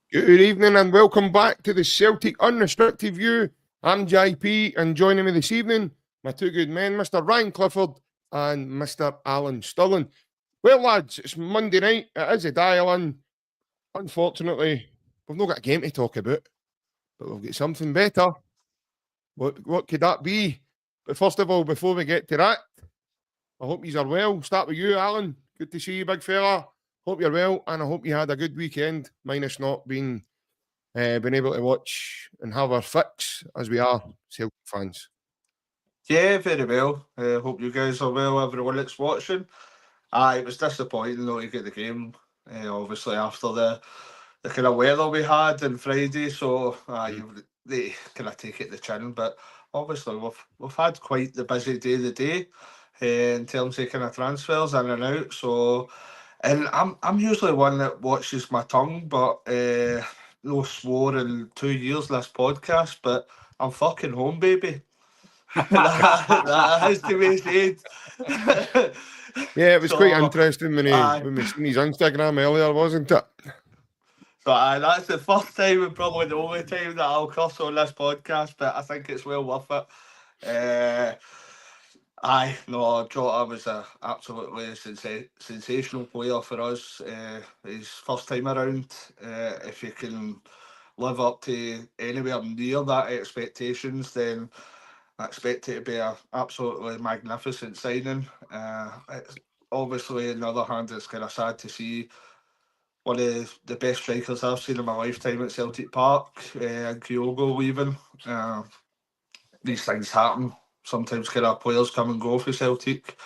Good evening and welcome back to the Celtic Unrestricted View. I'm JP and joining me this evening, my two good men, Mr. Ryan Clifford and Mr. Alan Stirling. Well, lads, it's Monday night. It is a dial-in. Unfortunately, we've not got a game to talk about, but we've got something better. What could that be? But first of all, before we get to that, I hope you are well. Start with you, Alan. Good to see you, big fella. Hope you're well, and I hope you had a good weekend, minus not being able to watch and have our fix as we are Celtic fans. Yeah, very well. Hope you guys are well, everyone that's watching. It was disappointing not to get the game, obviously after the kind of weather we had on Friday. So they kind of take it the chin, but obviously we've had quite the busy day of the day in terms of kind of transfers in and out. So, and I'm usually one that watches my tongue, but no swore in 2 years this podcast. But I'm fucking home, baby. that has to be said. Yeah, it was quite So, interesting when we seen his Instagram earlier, wasn't it? So that's the first time and probably the only time that I'll cuss on this podcast, but I think it's well worth it. Jota was a absolutely sensational player for us. His first time around, if you can live up to anywhere near that expectations, then I expect it to be a absolutely magnificent signing. It's obviously, on the other hand, it's kind of sad to see one of the best strikers I've seen in my lifetime at Celtic Park, and Kyogo leaving. These things happen. Sometimes kind of players come and go for Celtic.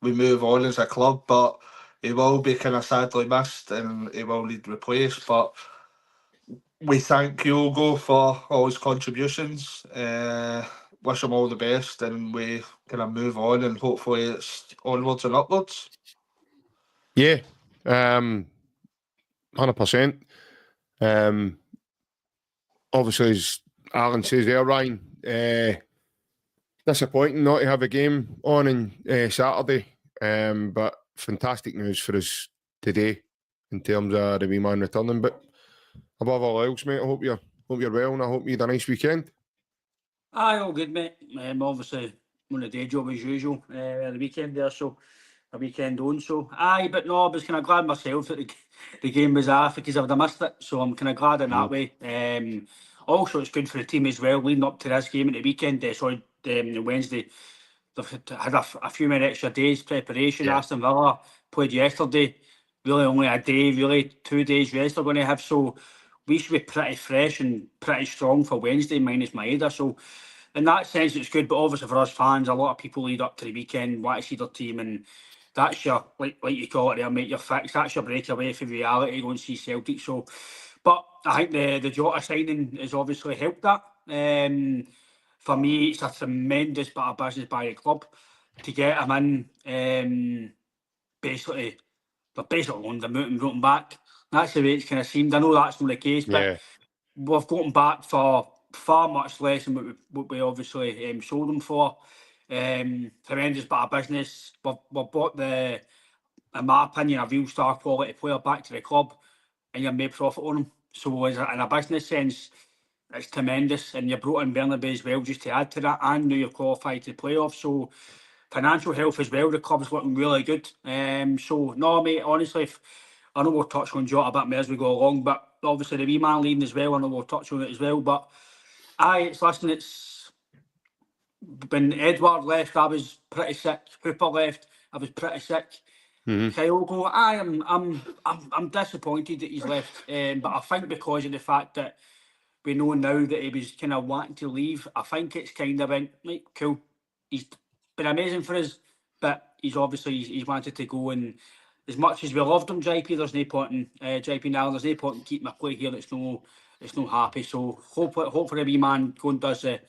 We move on as a club, but he will be kind of sadly missed and he will need replaced. But we thank Kyogo for all his contributions. Wish him all the best, and we kind of move on, and hopefully it's onwards and upwards. Yeah, 100%. Obviously, as Alan says there, Ryan, disappointing not to have a game on Saturday, but fantastic news for us today in terms of the wee man returning. But above all else, mate, I hope you're well and I hope you had a nice weekend. Aye, all good, mate. Obviously, on the day job as usual, the weekend there, so a weekend on. So, but no, I was kind of glad myself that the game was off because I would have missed it. So I'm kind of glad in that way. Also, it's good for the team as well, leading up to this game at the weekend. The Wednesday, they've had a few more extra days preparation. Yeah. Aston Villa played yesterday. Really only a day, really 2 days rest they're going to have. So we should be pretty fresh and pretty strong for Wednesday, minus my Idah. So in that sense, it's good. But obviously for us fans, a lot of people lead up to the weekend, want to see their team, and that's your, like you call it there, mate, your fix. That's your breakaway from reality, go and see Celtic. So, but I think the Jota signing has obviously helped that. For me, it's a tremendous bit of business by the club to get him in. Basically, they're basically on the moot and brought him back. That's the way it's kind of seemed. I know that's not the case, but we've got him back for far much less than what we obviously sold him for. Tremendous bit of business. We've bought in my opinion, a real star quality player back to the club, and you've made profit on him. So in a business sense, it's tremendous. And you brought in Bernabeu as well, just to add to that, and now you're qualified to the playoffs. So financial health as well, the club's looking really good. So no, mate, honestly, I know we'll touch on Jota a bit more as we go along, but obviously the wee man leading as well, I know we'll touch on it as well. But it's when Edward left, I was pretty sick. Hooper left, I was pretty sick. Kyogo, I'm disappointed that he's left, but I think because of the fact that we know now that he was kind of wanting to leave, I think it's kind of went like cool. He's been amazing for us, but he's wanted to go, and as much as we loved him, JP, there's no point in JP now. There's no point in keeping a play here that's no happy. So hopefully, wee man go and does the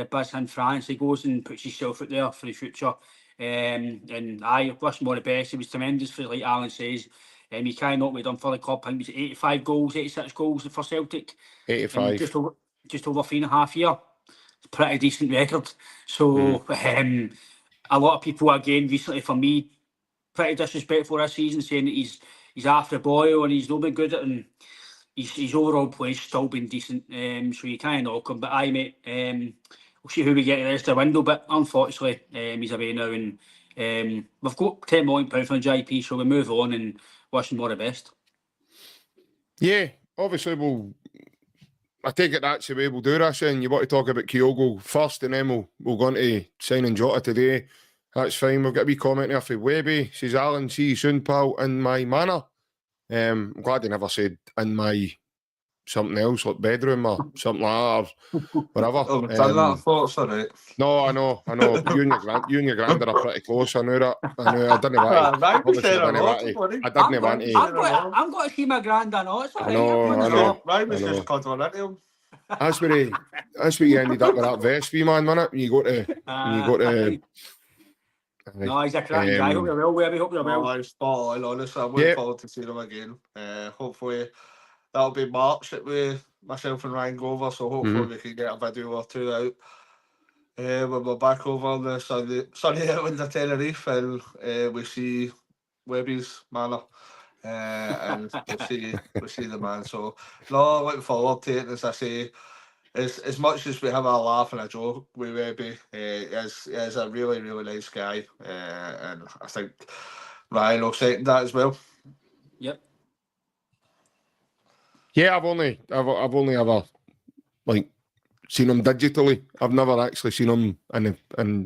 bus in France. He goes and puts himself out there for the future. And I wish him all the best. He was tremendous for, like Alan says. He kind of what we done for the club. I think it was 85 goals, 86 goals for Celtic. 85. Just over 3.5 years. It's a pretty decent record. So a lot of people, again, recently for me, pretty disrespectful this season, saying that he's after boil and he's not been good at it. And his overall play's still been decent, so you can't knock him. But aye, mate, we'll see who we get the rest of the window. But unfortunately, he's away now, and we've got £10 million from JP, so we move on and wish him all the best. Yeah, obviously I take it that's the way we'll do this, and you want to talk about Kyogo first, and then we'll go on to signing Jota today. That's fine. We've got a wee comment here for Webby. Says, Alan, see you soon, pal, in my manor. I'm glad they never said in my something else, like bedroom or something like that, or whatever. Oh, we've done that, I thought, sorry. No, I know. But you and your granddad are pretty close. I knew that. I didn't want to. Right, we Obviously, said I a didn't lot, want to. buddy. I didn't want to. I'm going to see my granddad now. It's all I right. know, I know. No, Ryan was I know. just cuddling into him. That's where you ended up with that vest, wee man, wasn't it? You got to. No, he's a cracking guy. Hope you're well, Webby. Hope you're well. I'm spot on, honestly. I'm looking forward to seeing him again. Hopefully, that'll be March that myself and Ryan go over, so hopefully we can get a video or two out. When we're back over on the sunny island of Tenerife, and we see Webby's manor. And we'll see the man. So no, looking forward to it. As I say, as much as we have a laugh and a joke with Webby, he is a really, really nice guy, and I think Ryan will second that as well. Yep. Yeah, I've only ever like seen him digitally. I've never actually seen him and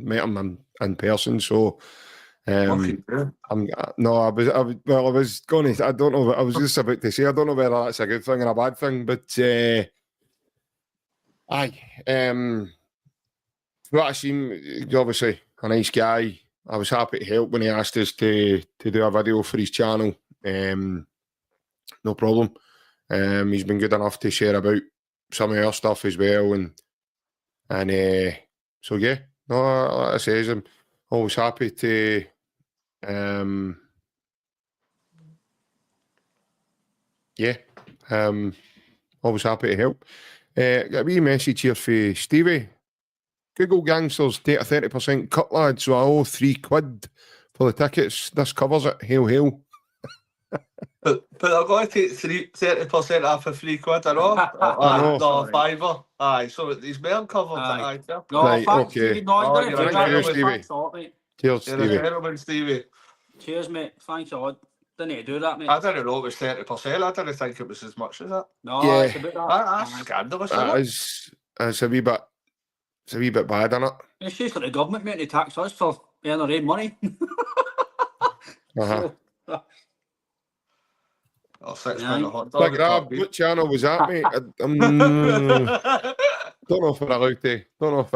met him in person. So. I was going to. I don't know. I was just about to say. I don't know whether that's a good thing or a bad thing, but what I seen, he's obviously a nice guy. I was happy to help when he asked us to do a video for his channel. No problem. He's been good enough to share about some of our stuff as well, and so yeah. No, like I say, I'm always happy to. Always happy to help. Got a wee message here for Stevie. Google Gangsters take a 30% cut, lad, so I owe £3 for the tickets. This covers it. Hail, hail. But I've got to take 30% off of £3, I know. I know. No, a fiver. Aye, so he's well covered. Aye. Aye, No, right, thanks, okay. Stevie. No, Oh, you you're didn't a do gentleman, Stevie. Cheers, You're a Stevie. gentleman, Stevie. Cheers, mate. Thanks a lot. Didn't need to do that, mate. I didn't know it was 30%. I didn't think it was as much as that. No, Yeah. it's about that. That's scandalous, isn't it? It's a wee bit bad, isn't it? It's just like the government making to tax us for earning our own money. Uh-huh. Oh, £6 a hot dog. Big Rab, what channel was that, mate? Don't know if we're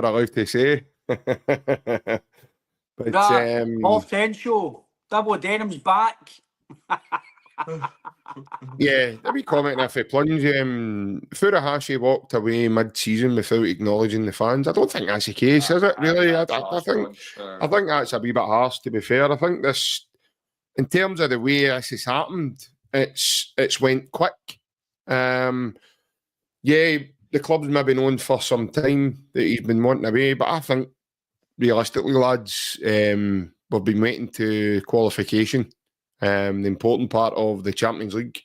allowed to say. But Half 10 show. Double Denim's back. yeah, a wee comment if it plunge. Furuhashi walked away mid-season without acknowledging the fans. I don't think that's the case, is it? Really, I think that's a wee bit harsh. To be fair, I think this, in terms of the way this has happened, it's went quick. Yeah, the club's maybe known for some time that he's been wanting away, but I think realistically, lads, we've been waiting to qualification. The important part of the Champions League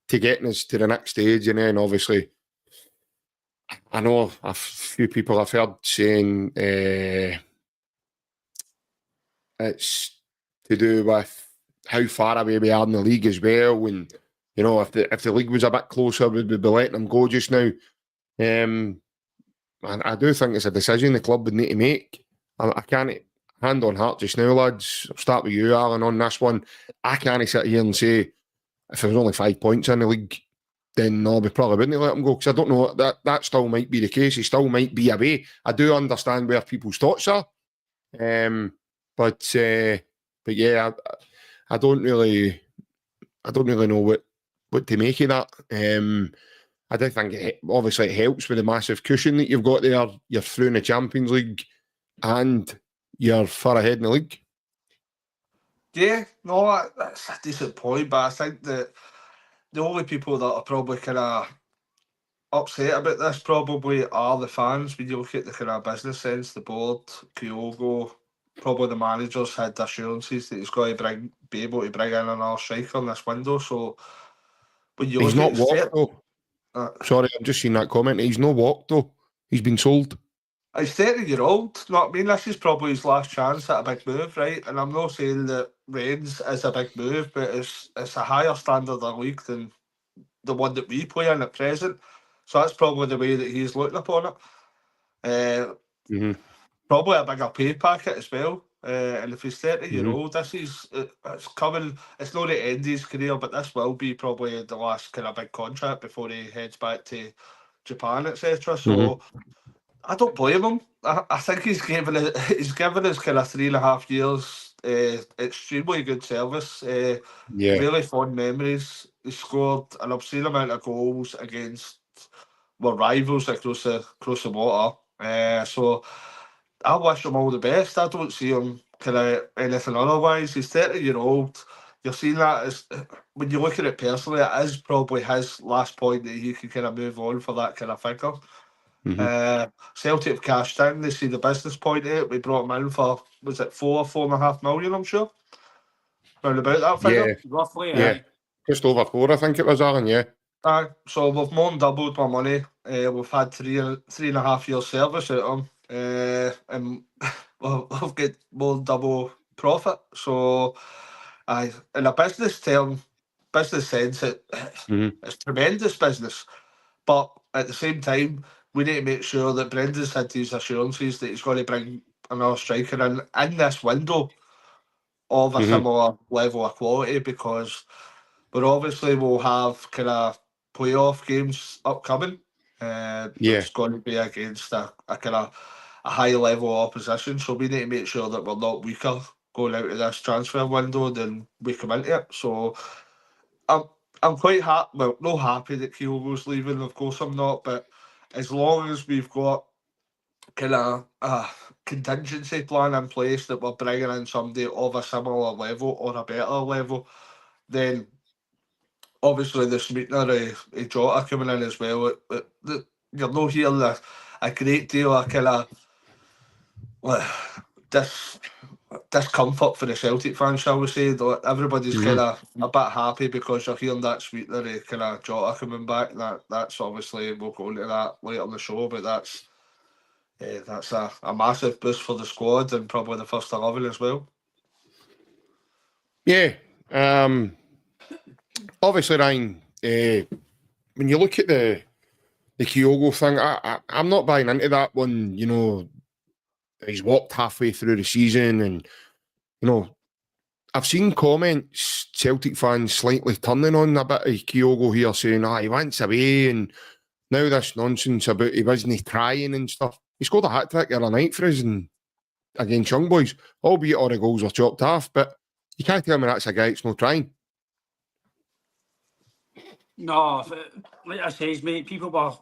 to getting us to the next stage, and then obviously, I know a few people I've heard saying it's to do with how far away we are in the league as well, and you know if the league was a bit closer, would we be letting them go just now? I do think it's a decision the club would need to make. I can't, hand on heart just now, lads. I'll start with you, Alan, on this one. I can't sit here and say if there was only 5 points in the league, then no, we probably wouldn't let him go, because I don't know, that still might be the case. He still might be away. I do understand where people's thoughts are, but yeah, I don't really know what to make of that. I do think obviously it helps with the massive cushion that you've got there. You're through in the Champions League and you're far ahead in the league. Yeah, no, that's a decent point, but I think that the only people that are probably kind of upset about this probably are the fans. When you look at the kind of business sense, the board, Kyogo, probably the managers had assurances that he's got to be able to bring in another striker in this window. So when you He's look not at walked though. Sorry, I've just seen that comment. He's no walked though. He's been sold. He's 30-year-old. Know what I mean? This is probably his last chance at a big move, right? And I'm not saying that Rennes is a big move, but it's a higher standard of league than the one that we play in at present. So that's probably the way that he's looking upon it. Probably a bigger pay packet as well. And if he's 30-year-old, this is it's coming. It's not the end of his career, but this will be probably the last kind of big contract before he heads back to Japan, etc. So I don't blame him. I think he's given his kind of 3.5 years extremely good service. Really fond memories. He scored an obscene amount of goals against rivals across the water. So I wish him all the best. I don't see him kind of anything otherwise. He's 30-year-old. You're seeing that as when you look at it personally, it is probably his last point that he can kind of move on for that kind of figure. Celtic have cashed in. They see the business point of it. We brought him in for, was it 4.5 million, I'm sure? Round about that figure. Roughly, just over 4, I think it was, Alan. So we've more than doubled my money. We've had 3.5 years service out of him. And we've got more than double profit. So in a business sense, it's tremendous business. But at the same time, we need to make sure that Brendan's had these assurances that he's going to bring another striker in this window of a similar level of quality, because we'll have kind of playoff games upcoming. It's going to be against a kind of a high level opposition, so we need to make sure that we're not weaker going out of this transfer window than we come into it. So I'm quite happy. Well, not happy that Kyogo's leaving. Of course, I'm not. But as long as we've got kind of a contingency plan in place that we're bringing in somebody of a similar level or a better level, then obviously the sweetener of Jota coming in as well. You're not hearing a great deal of kind of discomfort for the Celtic fans, shall we say. Everybody's kind of a bit happy because you're hearing that sweetener of kind of Jota coming back. That's obviously, we'll go into that later in the show, but that's a massive boost for the squad and probably the first 11 as well. Obviously, Ryan, when you look at the Kyogo thing, I'm not buying into that one. You know, he's walked halfway through the season, and you know, I've seen comments, Celtic fans slightly turning on a bit of Kyogo here, saying, he wants away, and now this nonsense about he wasn't trying and stuff. He scored a hat-trick the other night for us against Young Boys, albeit all the goals were chopped off, but you can't tell me that's a guy that's not trying. No, like I says, mate, people were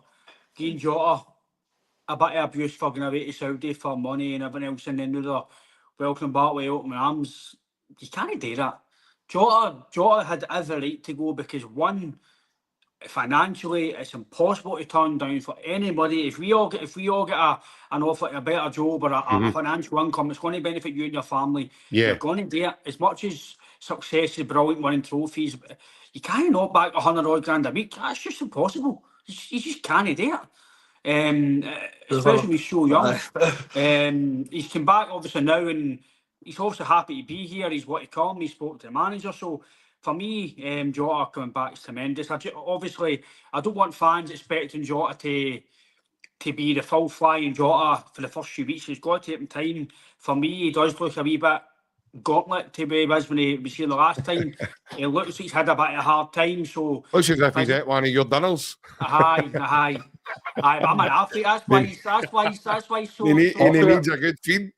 giving Jota a bit of abuse for going away to Saudi for money and everything else, and then they're welcome back with open arms. You can't do that. Jota had every right to go, because one, financially, it's impossible to turn down for anybody. If we all get an offer to a better job or a financial income, it's going to benefit you and your family. You're going to do it. As much as success is brilliant, winning trophies, you can't knock back 100 odd grand a week. That's just impossible. You just can't do it. Especially with so young. He's come back obviously now, and he's obviously happy to be here. He's what he called me. He spoke to the manager. So for me, Jota coming back is tremendous. Obviously, I don't want fans expecting Jota to be the full flying Jota for the first few weeks. He's got to take him time. For me, he does look a wee bit gauntlet to be was when he was here the last time. He looks like he's had a bit of a hard time. So looks as if he's at one of your dinners. Aye. I'm an athlete. That's why he's so. He needs a good feed.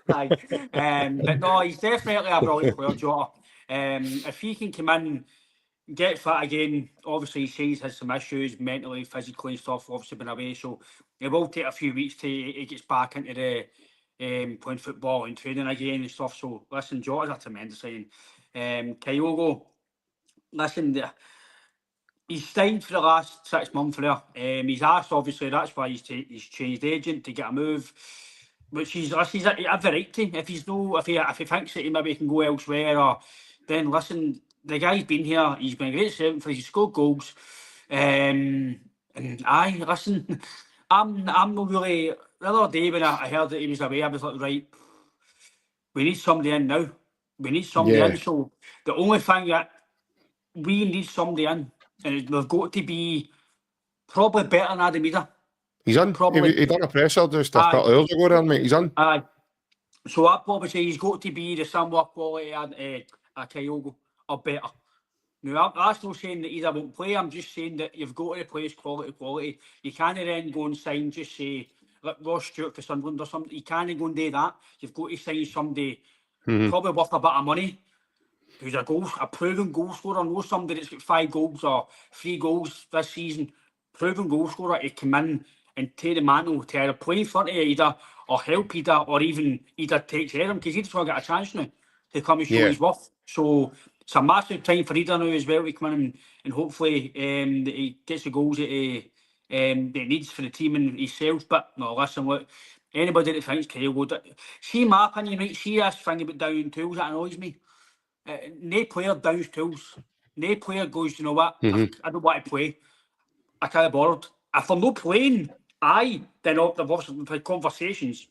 Aye. But no, he's definitely a brilliant player, Jota. If he can come in, get fit again, obviously he says he has some issues mentally, physically and stuff, obviously been away, so it will take a few weeks till he gets back into the playing football and training again and stuff. So listen, Jota's a tremendous signing. Kyogo, listen, he's signed for the last 6 months there. He's asked, obviously, that's why he's changed agent to get a move, which he's a right to. If he thinks that he maybe can go elsewhere, or then listen, the guy's been here. He's been a great servant for us. He's scored goals. And aye, listen, I'm not really. The other day when I heard that he was away, I was like, right, we need somebody in now. We need somebody in. So the only thing that we need somebody in, and we've got to be probably better than Adam Idah. He's on. Probably. He done a presser just a couple of hours ago there, mate. He's on. Aye. So I'd probably say he's got to be the similar quality a Kyogo or better. Now, that's not saying that Idah won't play. I'm just saying that you've got to replace quality. You can't then go and sign, just say, like Ross Stewart for Sunderland or something. You can't go and do that. You've got to sign somebody probably worth a bit of money, who's a proven goal scorer. Not somebody that's got 5 goals or 3 goals this season. Proven goal scorer to come in and take the mantle to either play in front of Idah or help Idah, or even Idah takes care of him, because he's going to get a chance now to come and show his worth. So it's a massive time for Idah now as well to come in and hopefully that he gets the goals that he needs for the team and himself. But no, listen, look, anybody that thinks Kyogo, see my opinion, right? See this thing about down tools, that annoys me. No player downs tools. No player goes, you know what, I don't want to play. I can't be bothered. If I'm not playing, then they've obviously had conversations.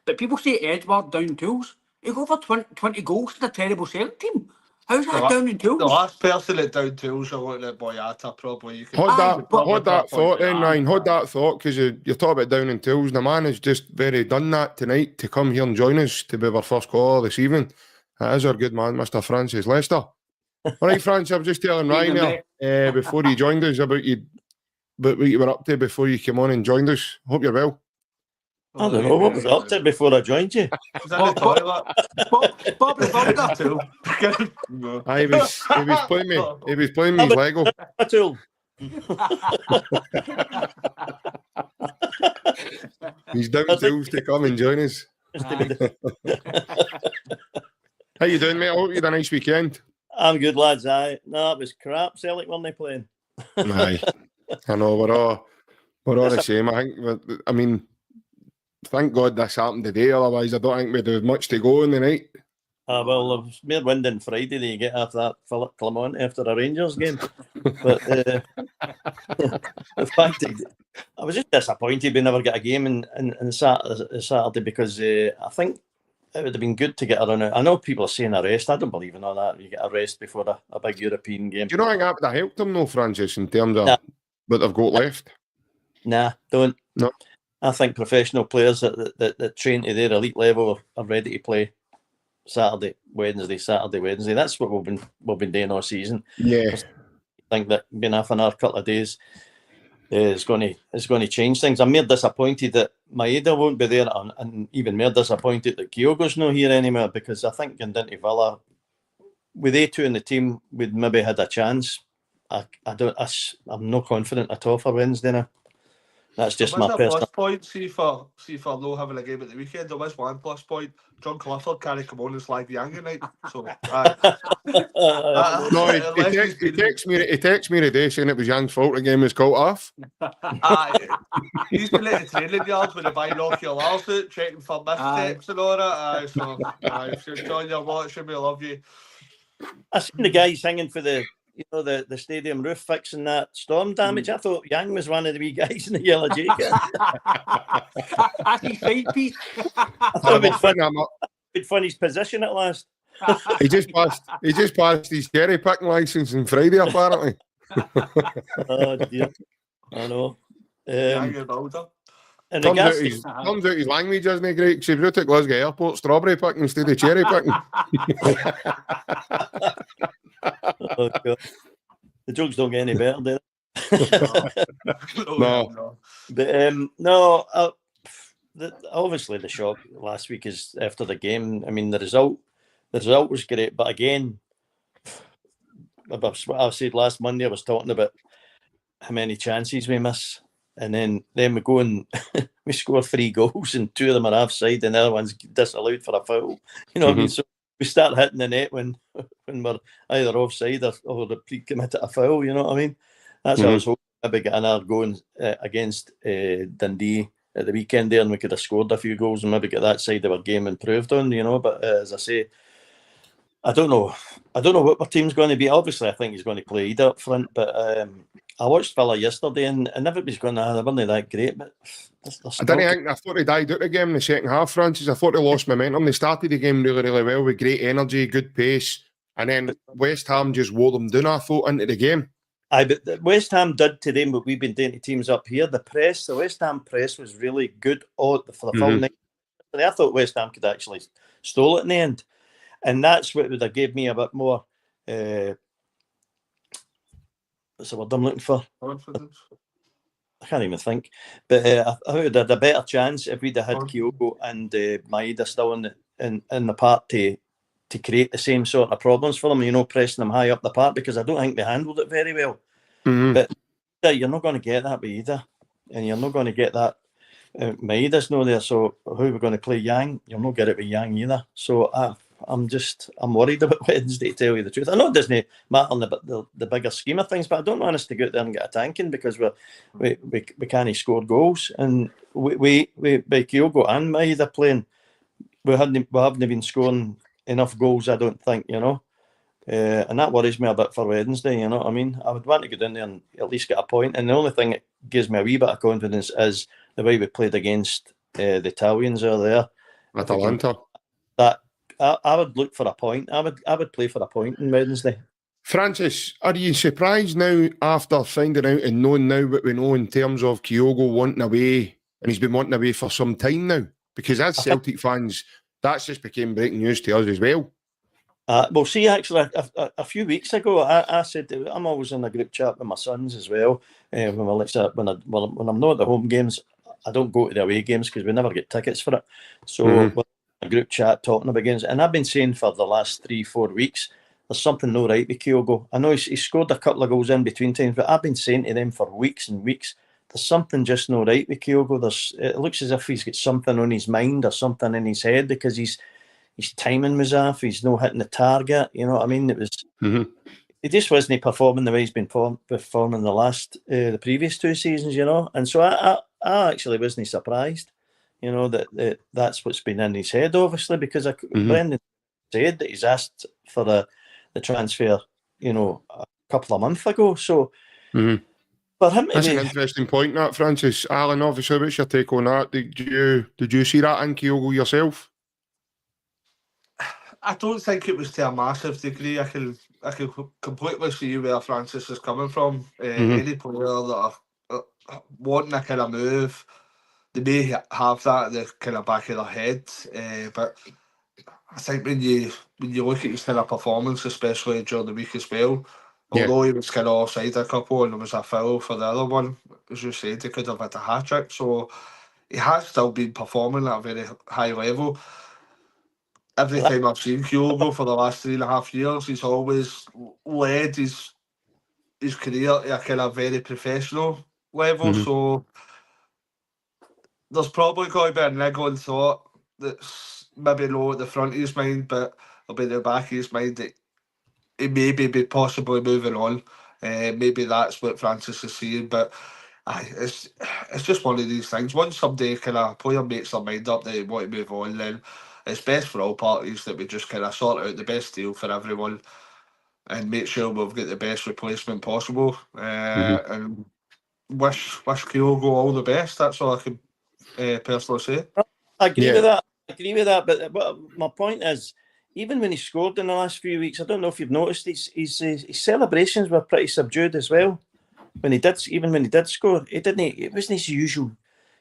But people say Edward down tools. He got over 20 goals in a terrible Celtic team. How's that down in tools? The last person that down tools are looking at Jota, probably. Hold that thought then, Ryan. Hold that thought, because you're talking about down in tools. The man has just very done that tonight to come here and join us to be our first caller this evening. That is our good man, Mr. Francis Lester. All right, Francis, I was just telling Ryan there before he joined us about what you were up to before you came on and joined us. Hope you're well. I don't know what was I up to before I joined you. Was that the toilet? Bob the Thunder. He was playing me. He was playing me his Lego. A tool. He's down tools to come and join us. How you doing, mate? I hope you had a nice weekend. I'm good, lads. No, it was crap. Celtic weren't they playing? Aye, I know. We're all the same. I mean, thank God this happened today. Otherwise, I don't think we'd have much to go in the night. Well, there was more wind on Friday than you get after that Philip Clement after a Rangers game. But the fact that I was just disappointed we never get a game in Saturday, because I think it would have been good to get a run out. I know people are saying a rest. I don't believe in all that. You get a rest before a big European game. Do you not think that would have helped them, though, Francis, in terms of what they've got left? Nah, don't. No. I think professional players that train to their elite level are ready to play Saturday, Wednesday. That's what we've been doing all season. Yeah. I think that being half an hour, couple of days is going to change things. I'm more disappointed that Idah won't be there, and even more disappointed that Kyogo's not here anymore, because I think going into Villa with A2 in the team, we'd maybe had a chance. I'm not confident at all for Wednesday now. That's just my personal plus point. See for no having a game at the weekend. There was one plus point. John Clifford can't come on and slag the Young night. So no, he texts me today saying it was Young's fault the game was called off. He's been at the training yard with the binoculars out, checking for mistakes and all that. So John, you're watching, we love you. I seen the guy singing for the stadium roof, fixing that storm damage. I thought Yang was one of the wee guys in the yellow jacket. That's his side piece. I thought it'd fun his position at last. He just passed his cherry picking license on Friday, apparently. Oh dear, I know. And turns out his language isn't great, because he's out at Glasgow Airport strawberry picking instead of cherry picking. Oh, God. The jokes don't get any better, do they? No. But obviously the shock last week is after the game. I mean, the result was great, but again, I said last Monday, I was talking about how many chances we miss, and then we go and we score 3 goals, and 2 of them are offside, and the other one's disallowed for a foul. You know what I mean? So we start hitting the net when we're either offside or the pre-committed a foul. You know what I mean? That's how I was hoping maybe get another going against Dundee at the weekend there, and we could have scored a few goals and maybe get that side of our game improved on. You know, but as I say, I don't know what our team's going to be. Obviously, I think he's going to play Idah up front, but I watched Villa yesterday, and everybody's going, they weren't that great, but I thought they died out the game in the second half, Francis. I thought they lost momentum. They started the game really, really well with great energy, good pace, and then West Ham just wore them down, I thought, into the game. But West Ham did to them what we've been doing to teams up here. The West Ham press was really good for the full night. I thought West Ham could actually stole it in the end. And that's what would have gave me a bit more, what's the word I'm looking for? Confidence. I can't even think. But I would have had a better chance if we'd have had Kyogo and Maeda still in the park to create the same sort of problems for them, pressing them high up the park, because I don't think they handled it very well. But you're not going to get that with Idah, and you're not going to get that. Maeda's not there, so who are we going to play? Yang? You'll not get it with Yang either. So I'm worried about Wednesday, to tell you the truth. I know it doesn't matter on the bigger scheme of things, but I don't want us to go out there and get a tanking because we can't score goals. And we by Kyogo and Maeda playing, we haven't been scoring enough goals, I don't think, and that worries me a bit for Wednesday, you know what I mean? I would want to go down there and at least get a point. And the only thing that gives me a wee bit of confidence is the way we played against the Italians there. Atalanta. That I would look for a point. I would play for a point on Wednesday. Francis, are you surprised now after finding out and knowing now what we know in terms of Kyogo wanting away, and he's been wanting away for some time now? Because as Celtic fans, that's just became breaking news to us as well. Well, see, actually, a few weeks ago, I said I'm always in a group chat with my sons as well. When I'm not at the home games, I don't go to the away games because we never get tickets for it. So we're in a group chat talking about games, and I've been saying for the last 3-4 weeks, there's something no right with Kyogo. I know he scored a couple of goals in between times, but I've been saying to them for weeks and weeks, there's something just no right with Kyogo. It looks as if he's got something on his mind or something in his head, because his timing was off. He's not hitting the target. You know what I mean? It was. He just wasn't performing the way he's been performing the previous 2 seasons. And so I actually wasn't surprised. That that's what's been in his head, obviously, because Brendan said that he's asked for the transfer. A couple of months ago. So. For him, that's an interesting point, that, Francis. Alan, obviously, what's your take on that? Did you see that in Kyogo yourself? I don't think it was to a massive degree. I can completely see where Francis is coming from. Any player that are wanting a kind of move, they may have that at the kind of back of their head. But I think when you look at his kind of performance, especially during the week as well, although he was kind of offside a couple and there was a foul for the other one, as you said, he could have had a hat-trick. So he has still been performing at a very high level. Every time I've seen Kyogo for the last 3.5 years, he's always led his career to a kind of very professional level. So there's probably going to be a niggling thought that's maybe low at the front of his mind, but it'll be at the back of his mind that he maybe be possibly moving on. Maybe that's what Francis is seeing, but it's just one of these things. Once somebody a player makes their mind up that they want to move on, then it's best for all parties that we just kind of sort out the best deal for everyone and make sure we've got the best replacement possible. And wish Kyogo all the best. That's all I can personally say. I agree with that. But my point is, even when he scored in the last few weeks, I don't know if you've noticed, his celebrations were pretty subdued as well. When he did score, it wasn't his usual.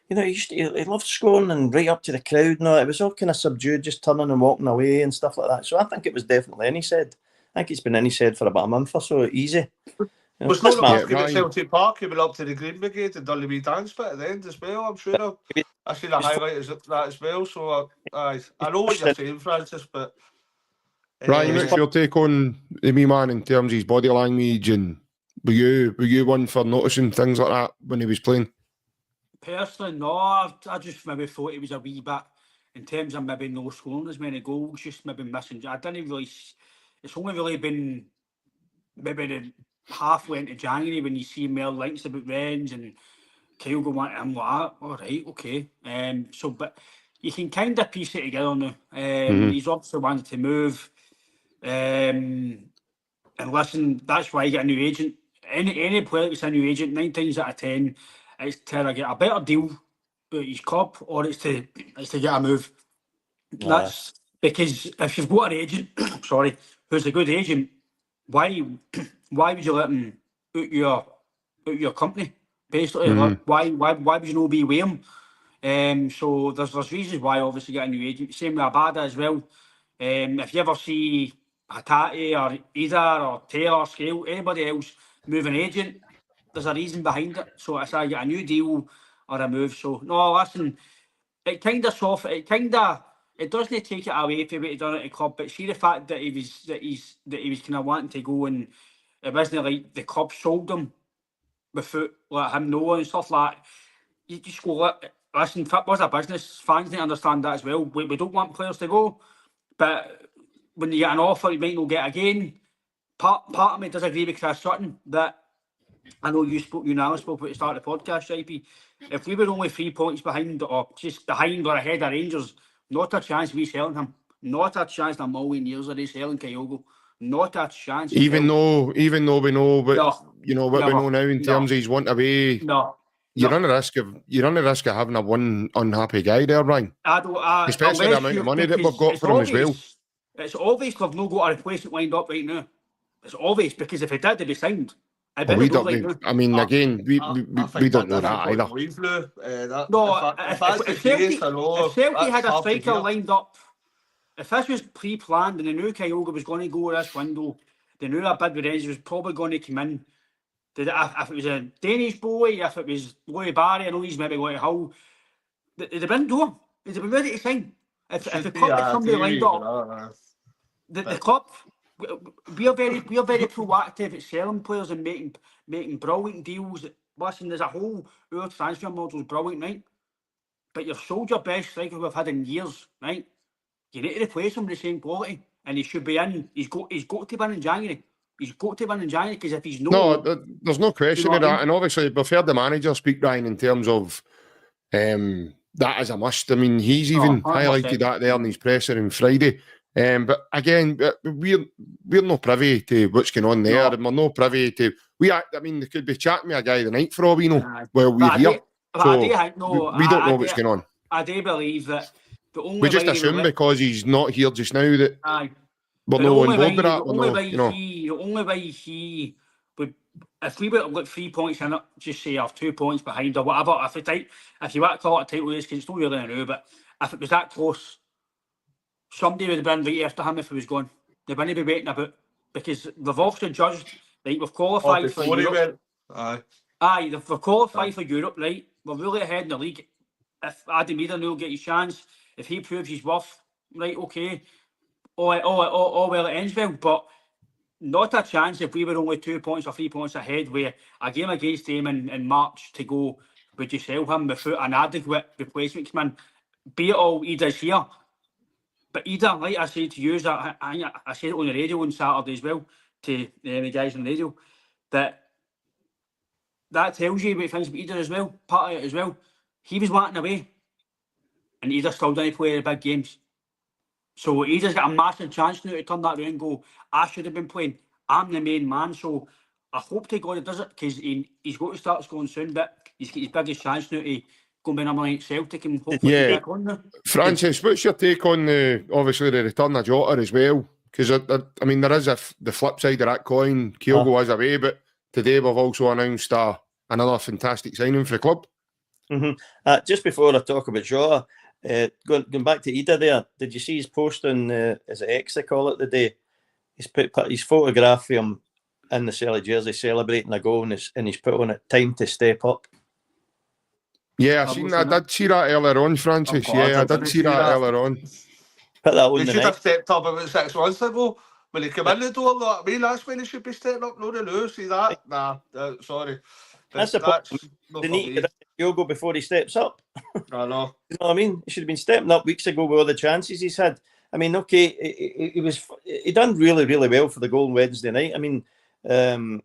He loved scoring and right up to the crowd and all. It was all kind of subdued, just turning and walking away and stuff like that. So I think it was definitely in his head. I think it's been in his head for about a month or so, easy. Was not working at Celtic Park. He went up to the Green Brigade and done the wee dance bit at the end as well, I'm sure. I seen a highlight of that as well. So I know what you're saying, Francis, but... Ryan, what's your take on the wee man in terms of his body language, and were you one for noticing things like that when he was playing? Personally, no. I just maybe thought he was a wee bit, in terms of maybe no scoring as many goals, just maybe missing. I didn't really... It's only really been maybe the halfway into January when you see more links about Rennes and Kyogo went to him like, all right, okay. But you can kind of piece it together now. He's obviously wanted to move. And listen, that's why you get a new agent. Any player that's a new agent, 9 times out of 10, it's to get a better deal at his club, or it's to get a move. That's because if you've got an agent, sorry, who's a good agent, why would you let him out your company? Basically, why would you not be with him? So there's reasons why obviously get a new agent. Same with Idah as well. If you ever see Hatate or Idah or Taylor, Scale, anybody else move an agent, there's a reason behind it. So it's either get a new deal or a move. So no, listen, it kind of soft. It doesn't take it away from what he done at the club, but see the fact that he was kind of wanting to go, and it wasn't like the club sold him without let him know and stuff like that. You just go, listen, football's a business. Fans need to understand that as well. We don't want players to go, but when you get an offer, you might not get again. Part of me does agree with Chris Sutton that I know you and Alan spoke about the start of the podcast, JP. If we were only 3 points behind, or just behind or ahead of Rangers, not a chance we selling him. Not a chance in a million years are they selling Kyogo. Not a chance. Even though we know, but No, you know what we know now in terms of his want away. no. You're on the risk of having a one unhappy guy there, Brian. Especially the amount of money that we've got for him as well. It's obvious we've not got a replacement lined up right now. It's obvious because if it did, they'd be signed. We don't. We don't know that either. If Celtic had a striker lined up, if this was pre-planned and they knew Kyogo was going to go this window, they knew that bid with Rangers was probably going to come in. If it was a Danish boy, if it was Louis Barry, I know he's maybe going to Hull, they'd have been doing. They'd have been ready to sign. If the club had somebody lined up, the club, we are very proactive at selling players and making brilliant deals. Listen, there's a whole our transfer model is brilliant, right? But you've sold your best striker we've had in years, right? You need to replace him with the same quality, and he should be in. He's got to win in January. He's got to win in January because if he's no, there's no question of that. And obviously, we've heard the manager speak, Ryan, in terms of that is a must. I mean, he's even highlighted that there in his presser on Friday. But again, we're not privy to what's going on there, and we're not privy to. I mean, they could be chatting with a guy the night for all we know. Well, we're here, so we don't know what's going on. I do believe that the only we just assume because he's not here just now that we're not involved with that. The only way he would, if we were to look 3 points in it, just say or 2 points behind or whatever, if you want to call it a title race, because it's not really new, but if it was that close, somebody would have been right after him if he was gone. They wouldn't be waiting about, because they've obviously judged, like we've qualified for Europe. They've qualified for Europe, right? We're really ahead in the league. If Adam Idah will get his chance, if he proves his worth, right, okay, all well, it ends well, but not a chance if we were only 2 points or 3 points ahead with a game against them in March to go, would you sell him without an adequate replacement come in? Be it all Idah's here. But Idah, like I said to you, I said it on the radio on Saturday as well, to the guys on the radio, that tells you about things about Idah as well, part of it as well. He was wanting away, and Idah still didn't play the big games. So Idah's got a massive chance now to turn that around and go, I should have been playing. I'm the main man. So I hope to God he does it, because he's got to start scoring soon, but he's got his biggest chance now to go and be number 9 Celtic and hopefully get back on now. Francis, what's your take on obviously the return of Jota as well? Because I mean, there is the flip side of that coin. Kyogo was away, but today we've also announced another fantastic signing for the club. Just before I talk about Jota, going back to Idah there, did you see his post on, is it X they call it, the day? He's put his photograph of him in the Celtic jersey celebrating a goal, and he's put on it, time to step up. Yeah, I did see that earlier on, Francis. I did see that earlier on. Put that on he the should night. have stepped up about 6 months ago. When he came in the door, I mean, that's when he should be stepping up, no to see that. Nah, sorry. That's the problem. They need to get Kyogo before he steps up. I know. You know what I mean? He should have been stepping up weeks ago with all the chances he's had. I mean, okay, he done really, really well for the goal on Wednesday night. I mean, but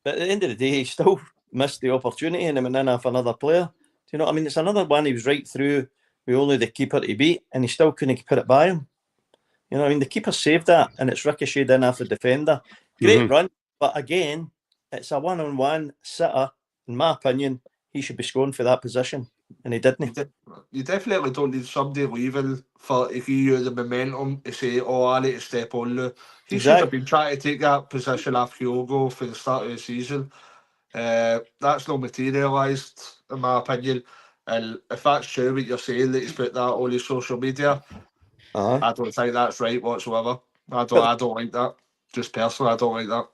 at the end of the day, he still missed the opportunity and he went in off another player. Do you know what I mean? It's another one he was right through with only the keeper to beat, and he still couldn't put it by him. You know what I mean? The keeper saved that, and it's ricocheted in off the defender. Great run, but again, it's a one-on-one sitter. In my opinion, he should be scoring for that position, and he didn't. You definitely don't need somebody leaving to give you the momentum to say, "Oh, I need to step on now." He should have been trying to take that position off Kyogo for the start of the season. That's not materialised, in my opinion. And if that's true, what you're saying, that he's put that on his social media, I don't think that's right whatsoever. I don't like that. Just personally, I don't like that.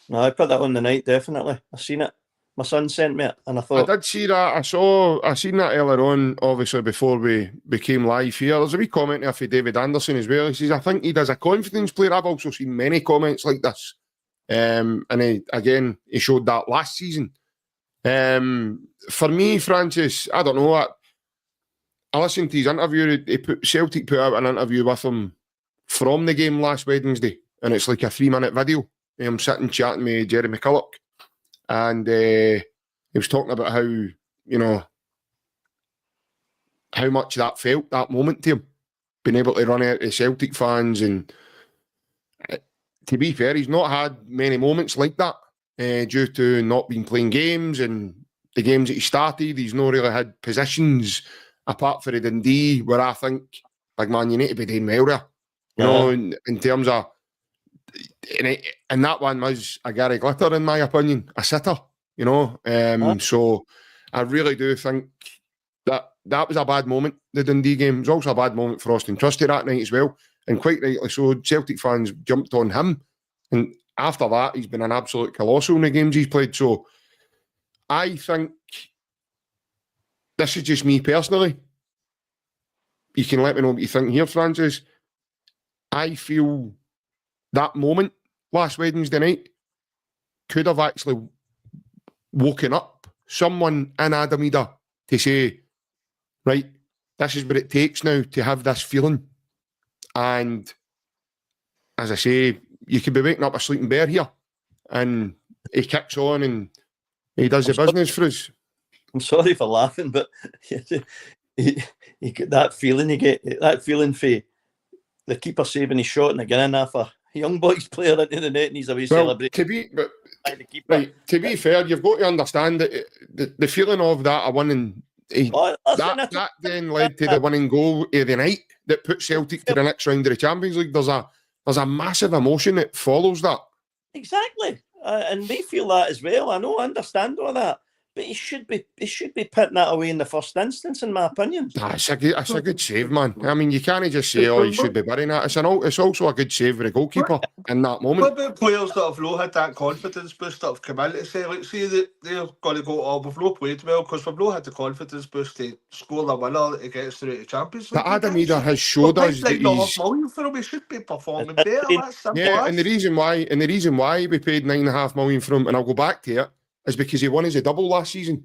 No, I put that on the night, definitely. I seen it. My son sent me it, and I thought... I did see that. I seen that earlier on, obviously, before we became live here. There's a wee comment there for David Anderson as well. He says, I think he does a confidence player. I've also seen many comments like this. And he showed that last season. For me, Francis, I don't know. I listened to his interview. Celtic put out an interview with him from the game last Wednesday, and it's like a 3-minute video. I'm sitting chatting with Jerry McCulloch, and he was talking about how much that felt, that moment to him, being able to run out to Celtic fans. And to be fair, he's not had many moments like that due to not being playing games, and the games that he started, he's not really had positions apart from the Dundee, where I think, big man, you need to be doing well there. You know, in terms of, and that one was a Gary Glitter, in my opinion, a sitter, you know. So I really do think that was a bad moment, the Dundee game. It was also a bad moment for Austin Trusty that night as well. And quite rightly so, Celtic fans jumped on him. And after that, he's been an absolute colossal in the games he's played. So I think, this is just me personally, you can let me know what you think here, Francis. I feel that moment last Wednesday night could have actually woken up someone in Idah to say, right, this is what it takes now to have this feeling. And as I say, you could be waking up a sleeping bear here, and he kicks on and he does the business for us. I'm sorry for laughing, but you get that feeling. You get that feeling for the keeper saving his shot and again off a young boys player into the net, and he's away celebrating. To be fair, you've got to understand that the feeling of that, a winning, that then led to the winning goal of the night that put Celtic to the next round of the Champions League. There's a massive emotion that follows that. Exactly, and they feel that as well. I understand all that. But he should be putting that away in the first instance, in my opinion. It's a good save, man. I mean, you can't just say, "Oh, you should be burying that." It's also a good save for the goalkeeper in that moment. What about players that have not had that confidence boost that have come in to say, like, see that they're going to go, "Oh, we've not played well because we've not had the confidence boost to score the winner that gets through the Champions League." But Idah has showed us that he's... He should be performing better. That's simple. Yeah, and the reason why we paid $9.5 million for him, and I'll go back to it, is because he won as a double last season.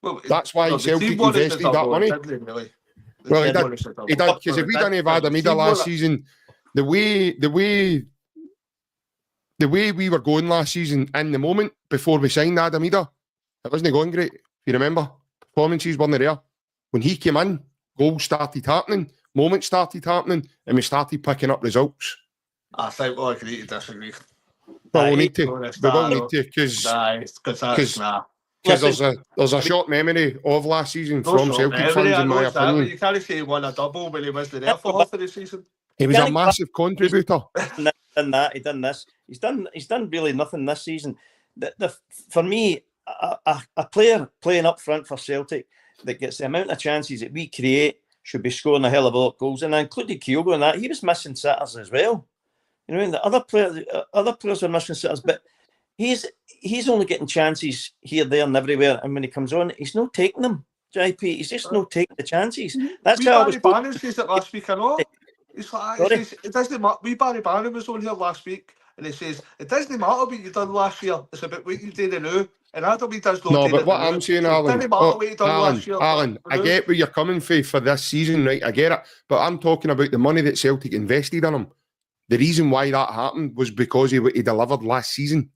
Well, that's why Celtic invested that money. Really? Well, he did, because if we didn't have Idah last season, the way we were going last season in the moment before we signed Idah, it wasn't going great. If you remember, performances weren't there. When he came in, goals started happening, moments started happening, and we started picking up results. I think we'll agree to disagree. We'll need to. Because there's a short memory of last season from Celtic fans, in my opinion. You can't say he won a double when he was there for half of the season. He was a massive contributor. He done this. He's done really nothing this season. For me, a player playing up front for Celtic that gets the amount of chances that we create should be scoring a hell of a lot of goals. And I included Kyogo in that. He was missing sitters as well. You know, the other players were missing sitters, but he's only getting chances here, there, and everywhere. And when he comes on, he's not taking them. JP, he's just not taking the chances. That's how I was. Barnum says it last week, I know. It's like, it doesn't matter. Barry Barnum was on here last week, and he says it doesn't matter what you done last year. It's about what you did now. And I don't mean does no, but what I'm saying, Alan, Alan, I get where you're coming for this season, right? I get it, but I'm talking about the money that Celtic invested in him. The reason why that happened was because he delivered last season.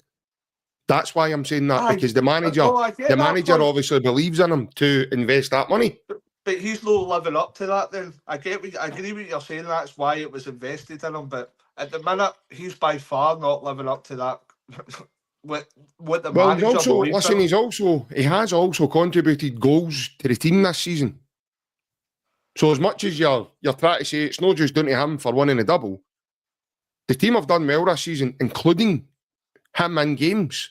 That's why I'm saying that, because the manager obviously believes in him to invest that money. But he's not living up to that. Then I agree with you're saying. That's why it was invested in him. But at the minute, he's by far not living up to that. what the Well, manager believes in him. he has also contributed goals to the team this season. So as much as you're trying to say it's not just down to him for winning a double, the team have done well this season, including him in games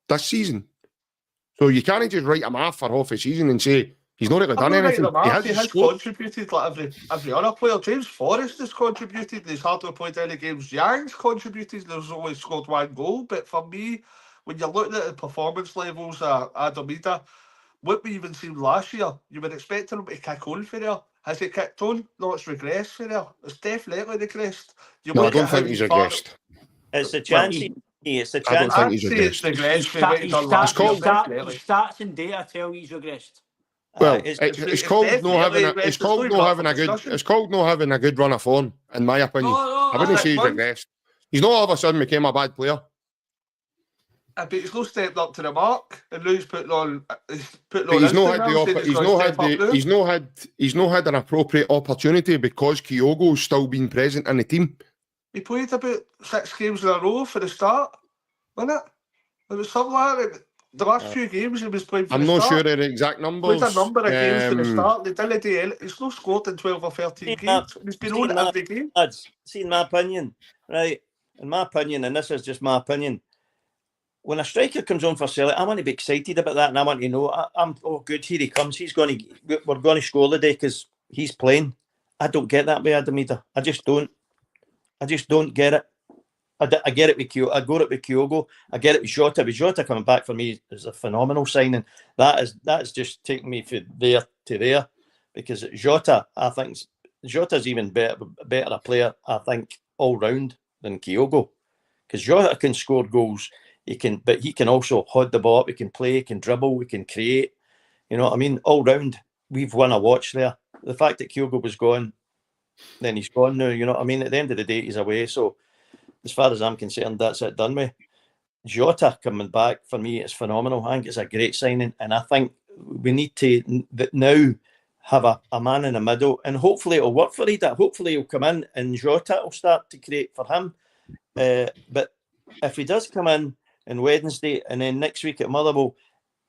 this season. So you can't just write him off for half a season and say he's not really done anything. He has contributed like every other player. James Forrest has contributed. He's hardly played any games. Yang's contributed. There's only scored 1 goal. But for me, when you're looking at the performance levels of Idah, what we even seen last year, you were expecting him to kick on for there. Has he kicked on? No, it's regressed for there. It's definitely regressed. I don't think he's regressed. It's a chance. It's a chance. I don't think he's I'd say it's regressed. His stats and data tell he's regressed. Well, it's called not having a good run of form, in my opinion. I wouldn't say he's regressed. He's not all of a sudden became a bad player. But he's not stepped up to the mark, and now he's putting on. He's not had an appropriate opportunity because Kyogo's still been present in the team. He played about 6 games in a row for the start, wasn't it? It was something like that. The last few games he was playing for I'm the not start. sure of the exact numbers. Played a number of games for the start. They didn't do anything. He's not scored in 12 or 13 games. He's been on every game. See, in my opinion, right? In my opinion, and this is just my opinion, when a striker comes on for Celtic, I want to be excited about that, and I want to know, I'm good, here he comes. We're going to score today because he's playing. I don't get that way, Idah. I just don't get it. I get it with Kyogo. I got it with Kyogo. I get it with Jota. With Jota coming back for me is a phenomenal signing. That is just taking me from there to there, because Jota, I think Jota's even better a player, I think, all round than Kyogo, because Jota can score goals. But he can also hold the ball up. He can play. He can dribble. He can create. You know what I mean? All round, we've won a watch there. The fact that Kyogo was gone, then he's gone now. You know what I mean? At the end of the day, he's away. So, as far as I'm concerned, that's it done with. Jota coming back for me is phenomenal. I think it's a great signing, and I think we need to now have a man in the middle, and hopefully it'll work for Idah. Hopefully he'll come in, and Jota will start to create for him. But if he does come in on Wednesday and then next week at Motherwell,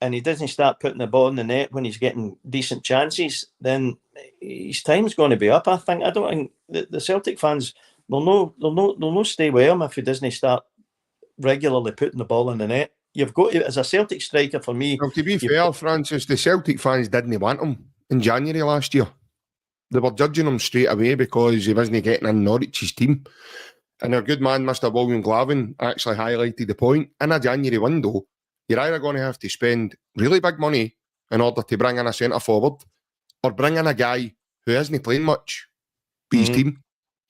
and he doesn't start putting the ball in the net when he's getting decent chances, then his time's going to be up. I don't think the Celtic fans they'll no stay with him if he doesn't start regularly putting the ball in the net. You've got to, as a Celtic striker, for me. Well, to be fair, Francis, the Celtic fans didn't want him in January last year. They were judging him straight away because he wasn't getting in Norwich's team. And our good man, Mr. William Glavin, actually highlighted the point. In a January window, you're either going to have to spend really big money in order to bring in a centre forward, or bring in a guy who isn't playing much for his team.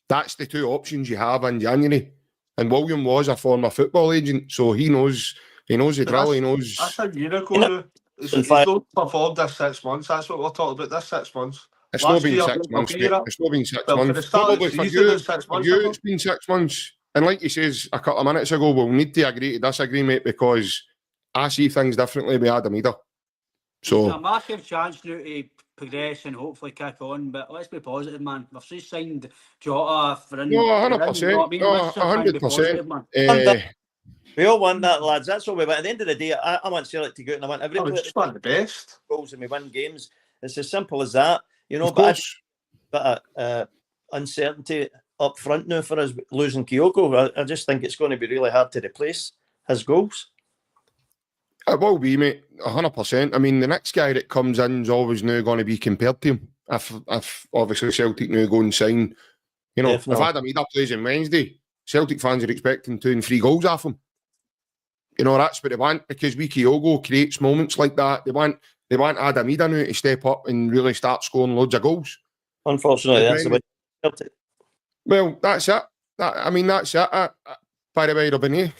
That's the two options you have in January. And William was a former football agent, so he knows the drill. He knows. That's a year ago. He's not performed this 6 months. That's what we're talking about. This 6 months. It's not been 6 months, mate. It's not been 6 months. Probably for you, it's been 6 months. And like he says a couple of minutes ago, we'll need to agree to disagree, mate, because I see things differently with Idah. So there's a massive chance now to progress and hopefully kick on, but let's be positive, man. We've just signed Jota for 100%. 100%. We all want that, lads. That's what we want. At the end of the day, I want Celtic to go out and I want everybody to want the best goals and we win games. It's as simple as that, you know. But uncertainty up front now for us losing Kyogo. I just think it's going to be really hard to replace his goals. It will be, mate, 100%. I mean, the next guy that comes in is always now going to be compared to him. If obviously Celtic now go and sign, you know, if Idah plays on Wednesday, Celtic fans are expecting 2 and 3 goals off him. You know, that's what they want, because Kyogo creates moments like that. They want Idah now to step up and really start scoring loads of goals. Unfortunately, that's the way Celtic. Well, that's it. That's it. By the way, Robin,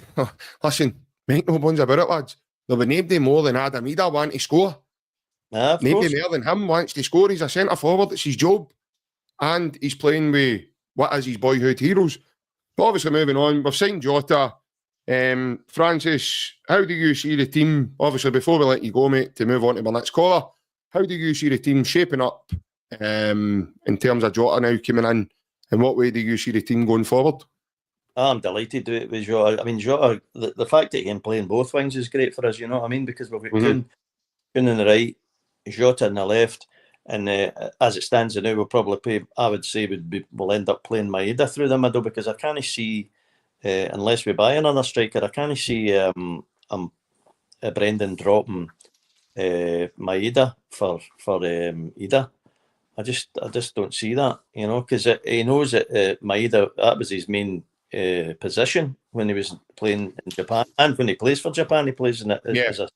listen, make no bones about it, lads. There'll be nobody more than Idah want to score. Nobody more than him wants to score. He's a centre forward. It's his job. And he's playing with what is his boyhood heroes. But obviously, moving on, we've signed Jota. Francis, how do you see the team? Obviously, before we let you go, mate, to move on to my next caller, how do you see the team shaping up in terms of Jota now coming in? And what way do you see the team going forward? I'm delighted with Jota. I mean, Jota, the fact that he can play in both wings is great for us, you know what I mean? Because we've got Kun on the right, Jota on the left, and as it stands now, we'll probably play, I would say we'll end up playing Idah through the middle, because I can't see, unless we buy another striker, I can't see Brendan dropping Idah for Idah. I just don't see that, you know, because he knows that Idah, that was his main position when he was playing in Japan, and when he plays for Japan, he plays in it as a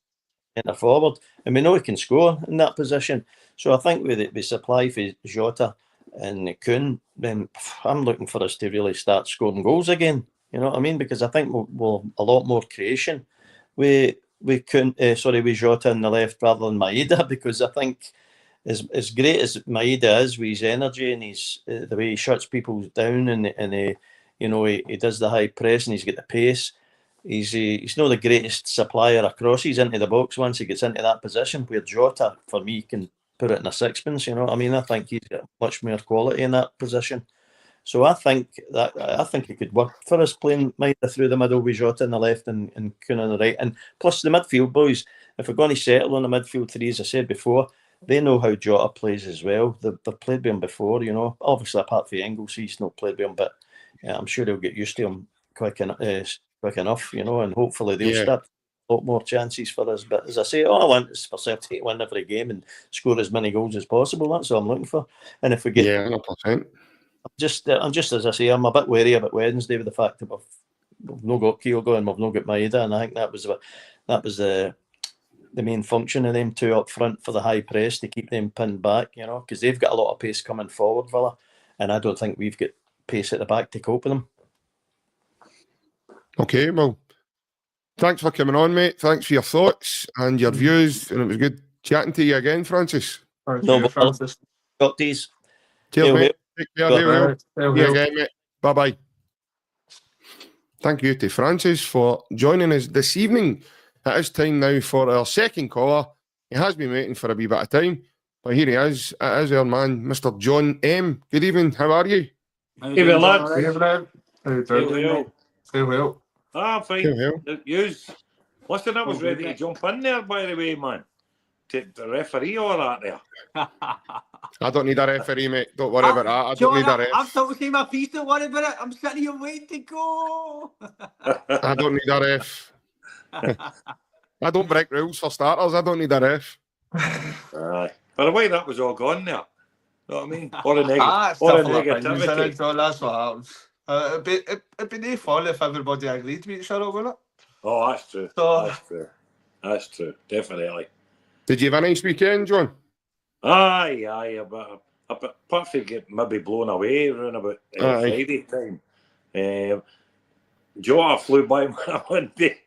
centre forward, and we know he can score in that position. So I think with the supply for Jota and Kun, then I'm looking for us to really start scoring goals again. You know what I mean? Because I think we'll a lot more creation with Jota on the left rather than Idah, because I think as great as Idah is with his energy and his the way he shuts people down and he does the high press and he's got the pace. He's not the greatest supplier of crosses into the box once he gets into that position, where Jota, for me, can put it in a sixpence. You know what I mean? I think he's got much more quality in that position. So I think it could work for us playing Idah through the middle with Jota on the left and Kun on the right. And plus the midfield boys, if we're going to settle on the midfield three, as I said before, they know how Jota plays as well. They've played with him before, you know. Obviously, apart from Engels, he's not played with him, but I'm sure they'll get used to him quick enough, you know, and hopefully they'll start a lot more chances for us. But as I say, all I want is for Celtic to win every game and score as many goals as possible. That's all I'm looking for. And if we get 100%. I'm just as I say, I'm a bit wary about Wednesday with the fact that we've not got Kyogo and we've not got Idah, and I think that was the main function of them two up front for the high press, to keep them pinned back, you know, because they've got a lot of pace coming forward, Villa, and I don't think we've got pace at the back to cope with them. Okay, well, thanks for coming on, mate. Thanks for your thoughts and your views, and it was good chatting to you again, Francis. Francis. Got these. Cheers, mate. Take care. See you again, mate. Bye-bye. Thank you to Francis for joining us this evening. It is time now for our second caller. He has been waiting for a wee bit of time, but here he is. It is our man, Mr. John M. Good evening. How are you? Hey, lads. Hey, well. I'm fine. Listen, I was ready to jump in there, by the way, man. To referee all that there. I don't need a referee, mate. Don't worry about that. I don't need a ref. I'm still saying my piece. Don't worry about it. I'm sitting here waiting to go. I don't need a ref. I don't break rules for starters. I don't need a ref. By the way, that was all gone there. You know what I mean? All the negativity. That's what happens. It'd be no fun if everybody agreed with each other, wouldn't it? Oh, that's true. That's true. Definitely. Did you have a nice weekend, John? Aye. But apart from get maybe blown away around about Friday time, Jota flew by one day.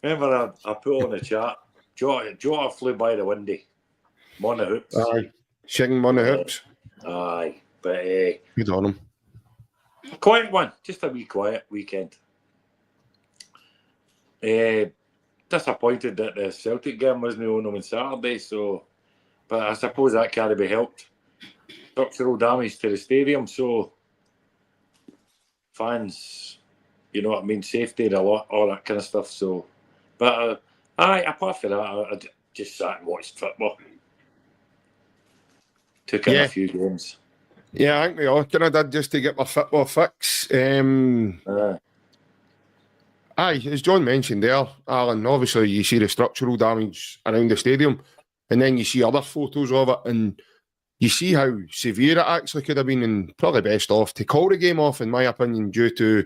Remember, I put on the chat. Jota flew by the windy. On the hoops. Aye. Shing on the hoops. Aye. But good on him. Quiet one. Just a wee quiet weekend. Disappointed that the Celtic game wasn't on Saturday, so but I suppose that can't be helped. Structural damage to the stadium, so fans, you know what I mean, safety and all that kind of stuff. So, but apart from that, I just sat and watched football. Took in a few games. Yeah, I think we all kind of did just to get my football fix. Aye, as John mentioned there, Alan, obviously you see the structural damage around the stadium, and then you see other photos of it, and you see how severe it actually could have been, and probably best off to call the game off, in my opinion, due to,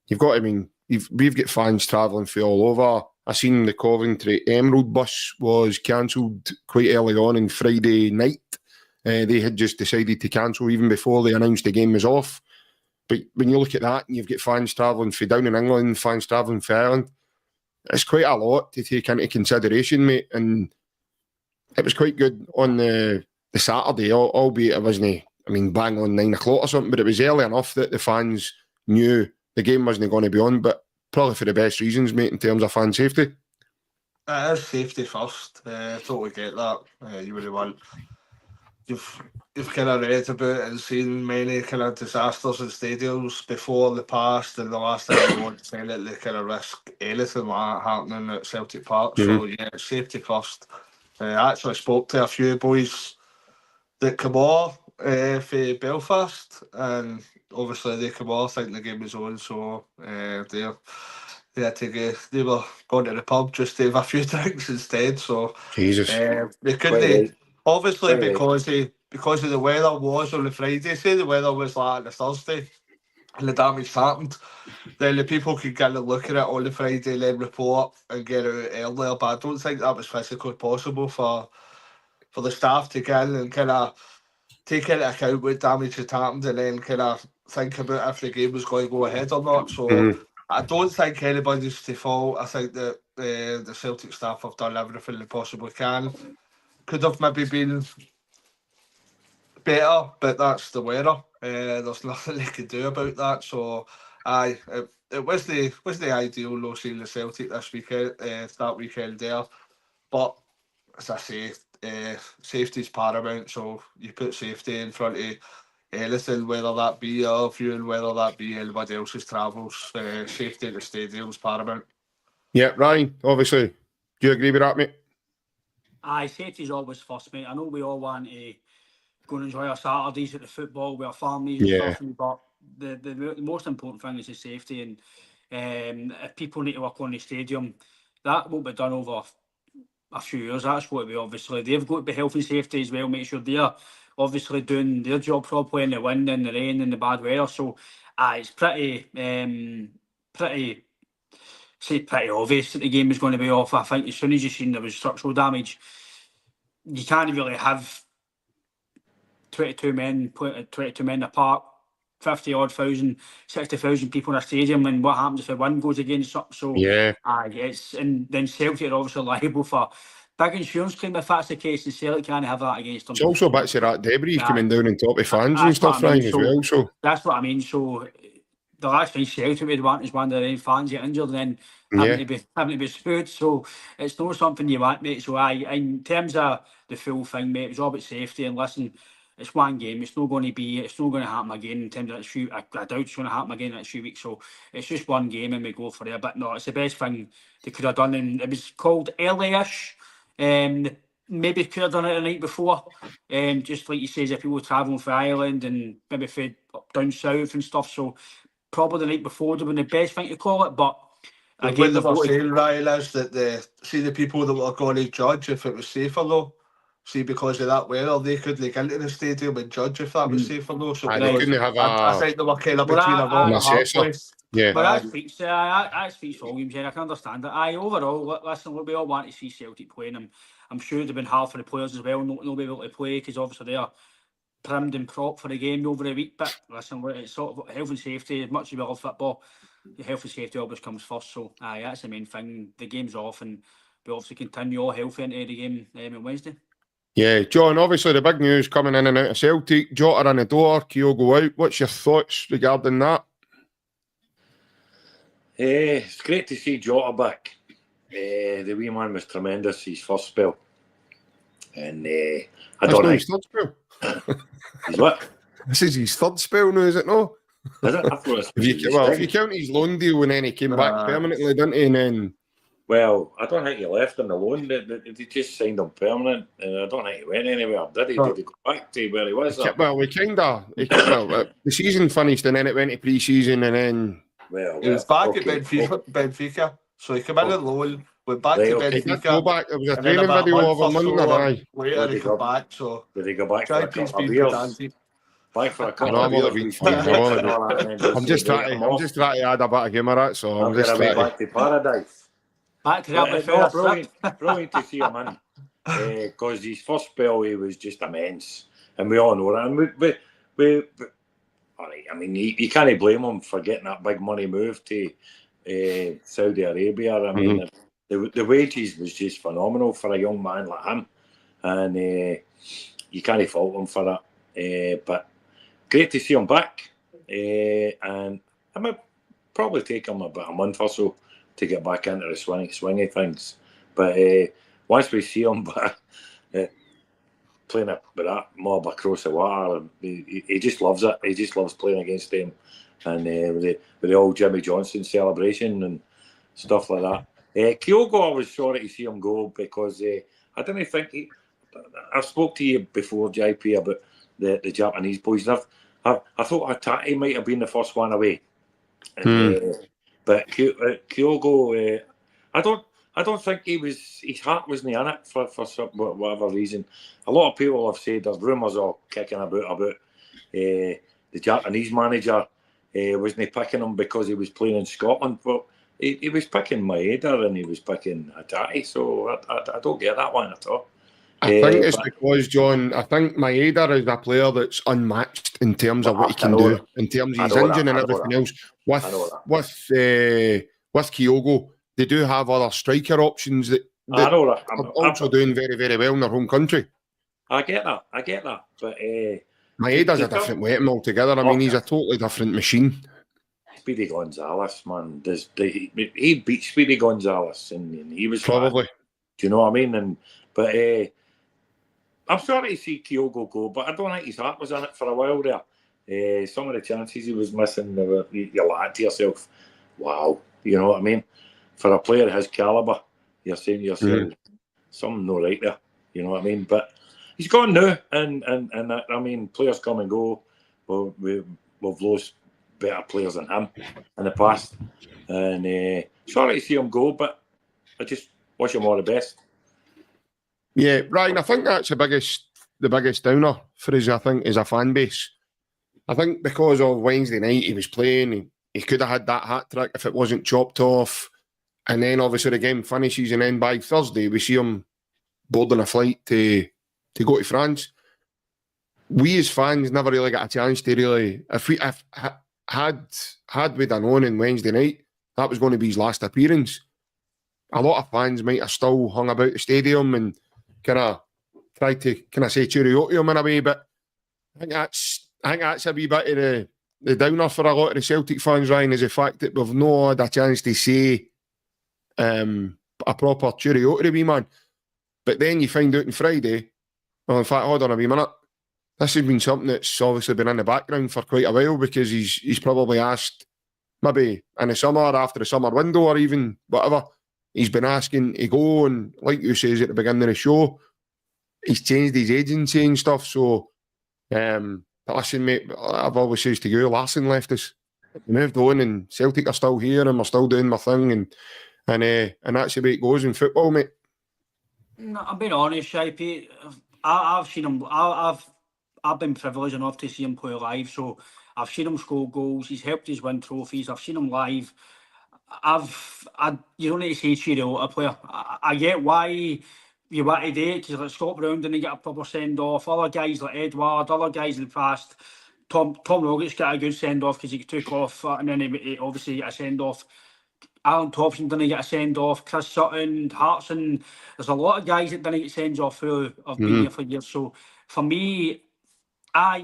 we've got fans travelling from all over. I seen the Coventry Emerald bus was cancelled quite early on Friday night. They had just decided to cancel even before they announced the game was off. But when you look at that, and you've got fans travelling from down in England, fans travelling from Ireland, it's quite a lot to take into consideration, mate. And it was quite good on the Saturday, albeit it wasn't, bang on 9 o'clock or something, but it was early enough that the fans knew the game wasn't going to be on, but probably for the best reasons, mate, in terms of fan safety. It is safety first. Totally get that. You would want. You've kind of read about and seen many kind of disasters in stadiums before the past, and the last thing you want to say that they kind of risk anything like that happening at Celtic Park. So yeah, it's safety first. I actually spoke to a few boys that come off for Belfast, and obviously they come off thinking the game was on, so they had to go. They were going to the pub just to have a few drinks instead. So Jesus. they Quite couldn't. right. Obviously, Quite right. because of the weather was on the Friday. Say the weather was like on the Thursday, and the damage happened. Then the people could get a look at it on the Friday, then report and get out earlier. But I don't think that was physically possible for the staff to get in and kind of take into account what damage had happened and then kind of think about if the game was going to go ahead or not. So I don't think anybody's to fault. I think that the Celtic staff have done everything they possibly can. Could have maybe been better, but that's the weather. There's nothing they could do about that. So, it was the ideal though seeing the Celtic this weekend, that weekend there. But as I say, safety's paramount. So you put safety in front of anything, whether that be your viewing, whether that be anybody else's travels. Safety at the stadium's paramount. Yeah, Ryan, obviously, do you agree with that, mate? Aye, safety's always first, mate. I know we all want to go and enjoy our Saturdays at the football with our families and Yeah. stuff, but the most important thing is the safety. And if people need to work on the stadium, that won't be done over a few years. That's got to be, obviously, they've got to be health and safety as well. Make sure they're obviously doing their job properly in the wind and the rain and the bad weather. So, it's pretty obvious that the game is going to be off. I think as soon as you've seen there was structural damage, you can't really have 22 men in a park, 50 odd thousand, 60,000 people in a stadium, and what happens if the wind goes against it? So Yeah. and then Celtic are obviously liable for big insurance claim if that's the case, and Celtic can't have that against them. It's also bits of that debris coming down on top of fans and That's what stuff, I mean. Ryan, as well. So That's what I mean. So the last thing Celtic would want is one of their own fans get injured and then having to be sued. So it's not something you want, mate. So in terms of the full thing, mate, it's all about safety. And listen, it's one game. It's not going to happen again in terms of next few. I doubt it's going to happen again in the next few weeks. So it's just one game and we go for it. But no, it's the best thing they could have done. And it was called early-ish. Maybe could have done it the night before. Just like you say, if people travelling from Ireland and maybe fed up down south and stuff. So probably the night before would have been the best thing to call it. But again, what they were saying, Ryan, is that the people that were going to judge if it was safer though. See, because of that weather, they could look into the stadium and judge if that was safer though. So they couldn't have I think they were kind of between a rock an and a hard assessor. place. Yeah. But that speaks volumes, and I can understand it. Overall, listen, we all want to see Celtic playing. I'm sure it'd have been hard for the players as well, not be able to play, because obviously they are primed and propped for the game over a week. But listen, it's sort of health and safety. As much as we love football, the health and safety always comes first. So that's the main thing. The game's off, and we obviously continue all healthy into the game on Wednesday. Yeah, John, obviously the big news coming in and out of Celtic, Jota in the door, Kyogo out. What's your thoughts regarding that? It's great to see Jota back. The wee man was tremendous, his first spell. And I don't know. His third spell? He's what? This is his third spell now, is it no? Is it? I thought it was if you count his loan deal and then he came back permanently, didn't he? And then... Well, I don't think he left on the loan. They just signed him permanent, and I don't think he went anywhere, did he? Did he go back to where he was? Well, the season finished and then it went to pre-season and then... Well, he was back at Benfica, so he came in on loan, went back to Benfica. Go back. It was a training video of him, wasn't it? Later he came back, so... Did he go back for a couple of years? Back for a couple of years. I'm just trying to add a bit of humour at it, so I'm just trying back to paradise. Back to that, brilliant to see him in, because his first spell he was just immense, and we all know that. And we all right, I mean, you can't blame him for getting that big money move to Saudi Arabia. I mean, the wages was just phenomenal for a young man like him, and you can't fault him for that. But great to see him back, and I might probably take him about a month or so to get back into the swing of things. But once we see him playing with that mob across the water, he just loves it. He just loves playing against them, and with the old Jimmy Johnson celebration and stuff like that. Kyogo, I was sorry to see him go because I didn't think I've spoke to you before, JP, about the Japanese boys. And I thought Atati might have been the first one away, but Kyogo, I don't think his heart wasn't in it for whatever reason. A lot of people have said there's rumours all kicking about the Japanese manager wasn't picking him because he was playing in Scotland. But he was picking Maeda and he was picking Atati, so I don't get that one at all. I think it's because, John, I think Maeda is a player that's unmatched in terms of what he can do, in terms of his engine and everything else. With Kyogo, they do have other striker options that are also doing very, very well in their home country. I get that. But Maeda's a different weapon altogether. I mean, he's a totally different machine. Speedy Gonzalez, man. He beat Speedy Gonzalez, and he was probably. Do you know what I mean? But I'm sorry to see Kyogo go, but I don't think his heart was in it for a while there. Some of the chances he was missing, you're like to yourself, wow, you know what I mean? For a player of his calibre, you're saying something not right there, you know what I mean? But he's gone now, and I mean, players come and go. Well, we've lost better players than him in the past, and sorry to see him go, but I just wish him all the best. Yeah, Ryan, I think that's the biggest downer for us, I think, as a fan base. I think because of Wednesday night he was playing, he could have had that hat-trick if it wasn't chopped off. And then obviously the game finishes, and then by Thursday we see him boarding a flight to go to France. We as fans never really got a chance to really, if we'd have known on Wednesday night that was going to be his last appearance, a lot of fans might have still hung about the stadium and kind of tried to say cheerio to him in a way, but I think that's a wee bit of the downer for a lot of the Celtic fans, Ryan, is the fact that we've not had a chance to say a proper cheerio to the wee man. But then you find out on Friday, well, in fact, hold on a wee minute, this has been something that's obviously been in the background for quite a while, because he's probably asked, maybe in the summer, after the summer window, or even whatever, he's been asking to go, and like you says at the beginning of the show, he's changed his agency and stuff. So, but listen, mate, I've always says to you, Larson left us. We moved on, and Celtic are still here, and we're still doing my thing, and that's the way it goes in football, mate. No, I'm being honest, JP. I've seen him. I've been privileged enough to see him play live, so I've seen him score goals. He's helped us win trophies. I've seen him live. You don't need to say cheerio to a player. I get why you want to do it, because like Scott Brown didn't get a proper send off. Other guys like Edward, other guys in the past, Tom Rogic got a good send off because he took off, and then he obviously got a send off. Alan Thompson didn't get a send off. Chris Sutton, Hartson. There's a lot of guys that didn't get sends off who have been here for years. So for me,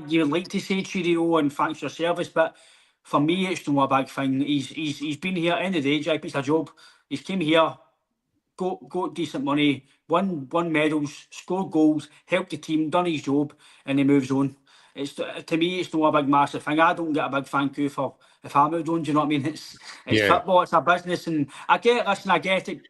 you'd like to say cheerio and thanks for your service, but for me, it's not a big thing. He's been here. End of the day, JP, it's a job. He's came here, got decent money, won medals, scored goals, helped the team, done his job, and he moves on. To me, it's not a big massive thing. I don't get a big thank you for if I moved on. Do you know what I mean? It's football. It's a business, and I get it.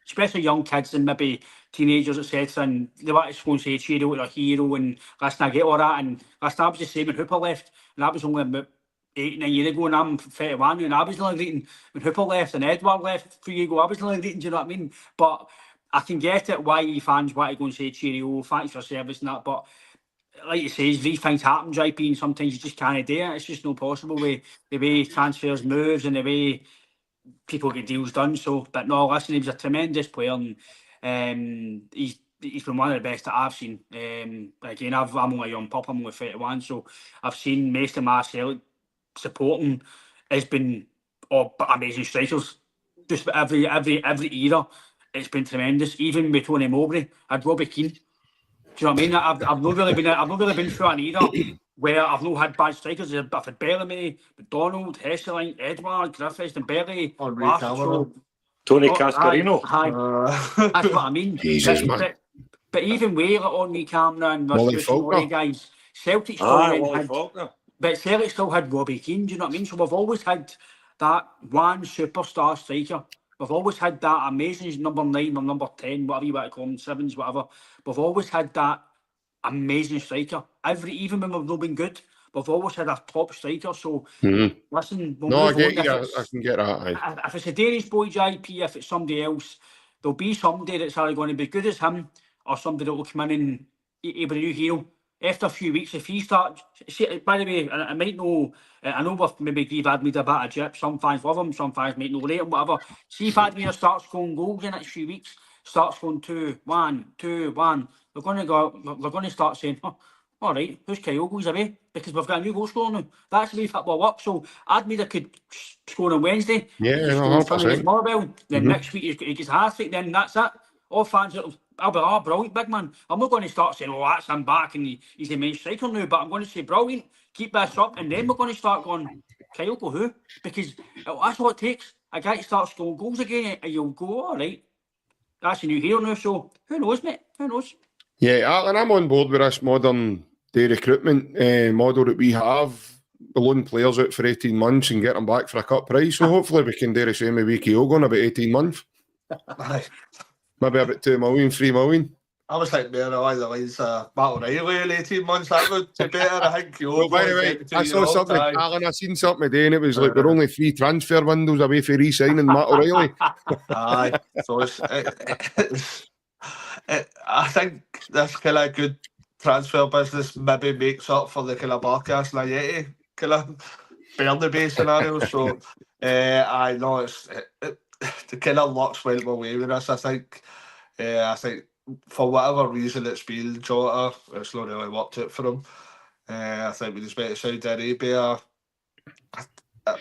Especially young kids and maybe teenagers, etc. And they want to go and say cheerio to their hero, and listen, I get all that. And listen, I was just saying when Hooper left, and that was only about 8-9 years ago, and I'm 31, and I was nearly greeting when Hooper left and Edward left 3 years ago. I was nearly greeting. Do you know what I mean? But I can get it why fans want to go and say cheerio, thanks for service and that. But like you say, these things happen, JP, and sometimes you just can't do it. It's just not possible with the way transfers moves and the way people get deals done. So, but no, listen, he was a tremendous player, and he's been one of the best that I've seen. Again, I'm only a young pup, I'm only 31, so I've seen most of my Celtic supporting has been amazing strikers. Just every era, it's been tremendous. Even with Tony Mowbray, I'd Robbie Keane. Do you know what I mean? I've not really been through an era where I've not had bad strikers. I've had Bellamy, McDonald, Hesseling, Edward, Griffiths, and Berry, Lasso, Tony Oh, Cascarino. aye. That's what I mean. Jesus, man. But even way on me, Cameron Wally versus Faulkner. guys, Celtic still Aye, then Wally had, Faulkner. but Celtic still had Robbie Keane. Do you know what I mean? So we've always had that one superstar striker. We've always had that amazing number 9 or number 10, whatever you want to call them, 7s, whatever. We've always had that amazing striker. Even when we've not been good, we've always had a top striker. So listen, we'll No, I move get on. you. If I it's, can get that. Aye. if it's a Danish boy, JP, if it's somebody else, there'll be somebody that's either going to be good as him or somebody that will come in and he'll be a new hero. After a few weeks, if he starts... By the way, I might know... I know we've maybe Admid a bit of jip. Some fans love him, some fans might not rate him, whatever. See if Admir starts scoring goals in the next few weeks, starts going 2-1, 2-1, they're going to start saying, oh, all right, who's Kyogo? He's away because we've got a new goal scorer now. That's the way football works. So Admir could score on Wednesday. Yeah, he could no, score on Sunday 100%. Motherwell. Then next week he gets a hat-trick. Then that's it. All fans, I'll be, oh, brilliant, big man. I'm not going to start saying, oh, that's him back and he's the main striker now, but I'm going to say, brilliant, keep this up. And then we're going to start going, Kyogo who? Because that's what it takes. A guy to start scoring goals again and you'll go, all right, that's a new hero now. So who knows, mate? Who knows? Yeah, and I'm on board with this modern day recruitment model that we have. We loan players out for 18 months and get them back for a cut price. So hopefully we can do the same with Kyogo in about 18 months. Aye. Maybe about 2 million, 3 million. I was thinking more along the lines of Matt O'Reilly in 18 months. That would be better, I think. Well, by the way, I saw something, Alan, I seen something today and it was like we're only 3 transfer windows away for re-signing Matt O'Reilly. Aye. So I think this kind of good transfer business maybe makes up for the kind of Barkas and Ayeti kind of Bernabeu scenario. So I know the kind of luck's went my way with this. I think for whatever reason it's been, Jota, it's not really worked out for him. I think with respect to Saudi Arabia, am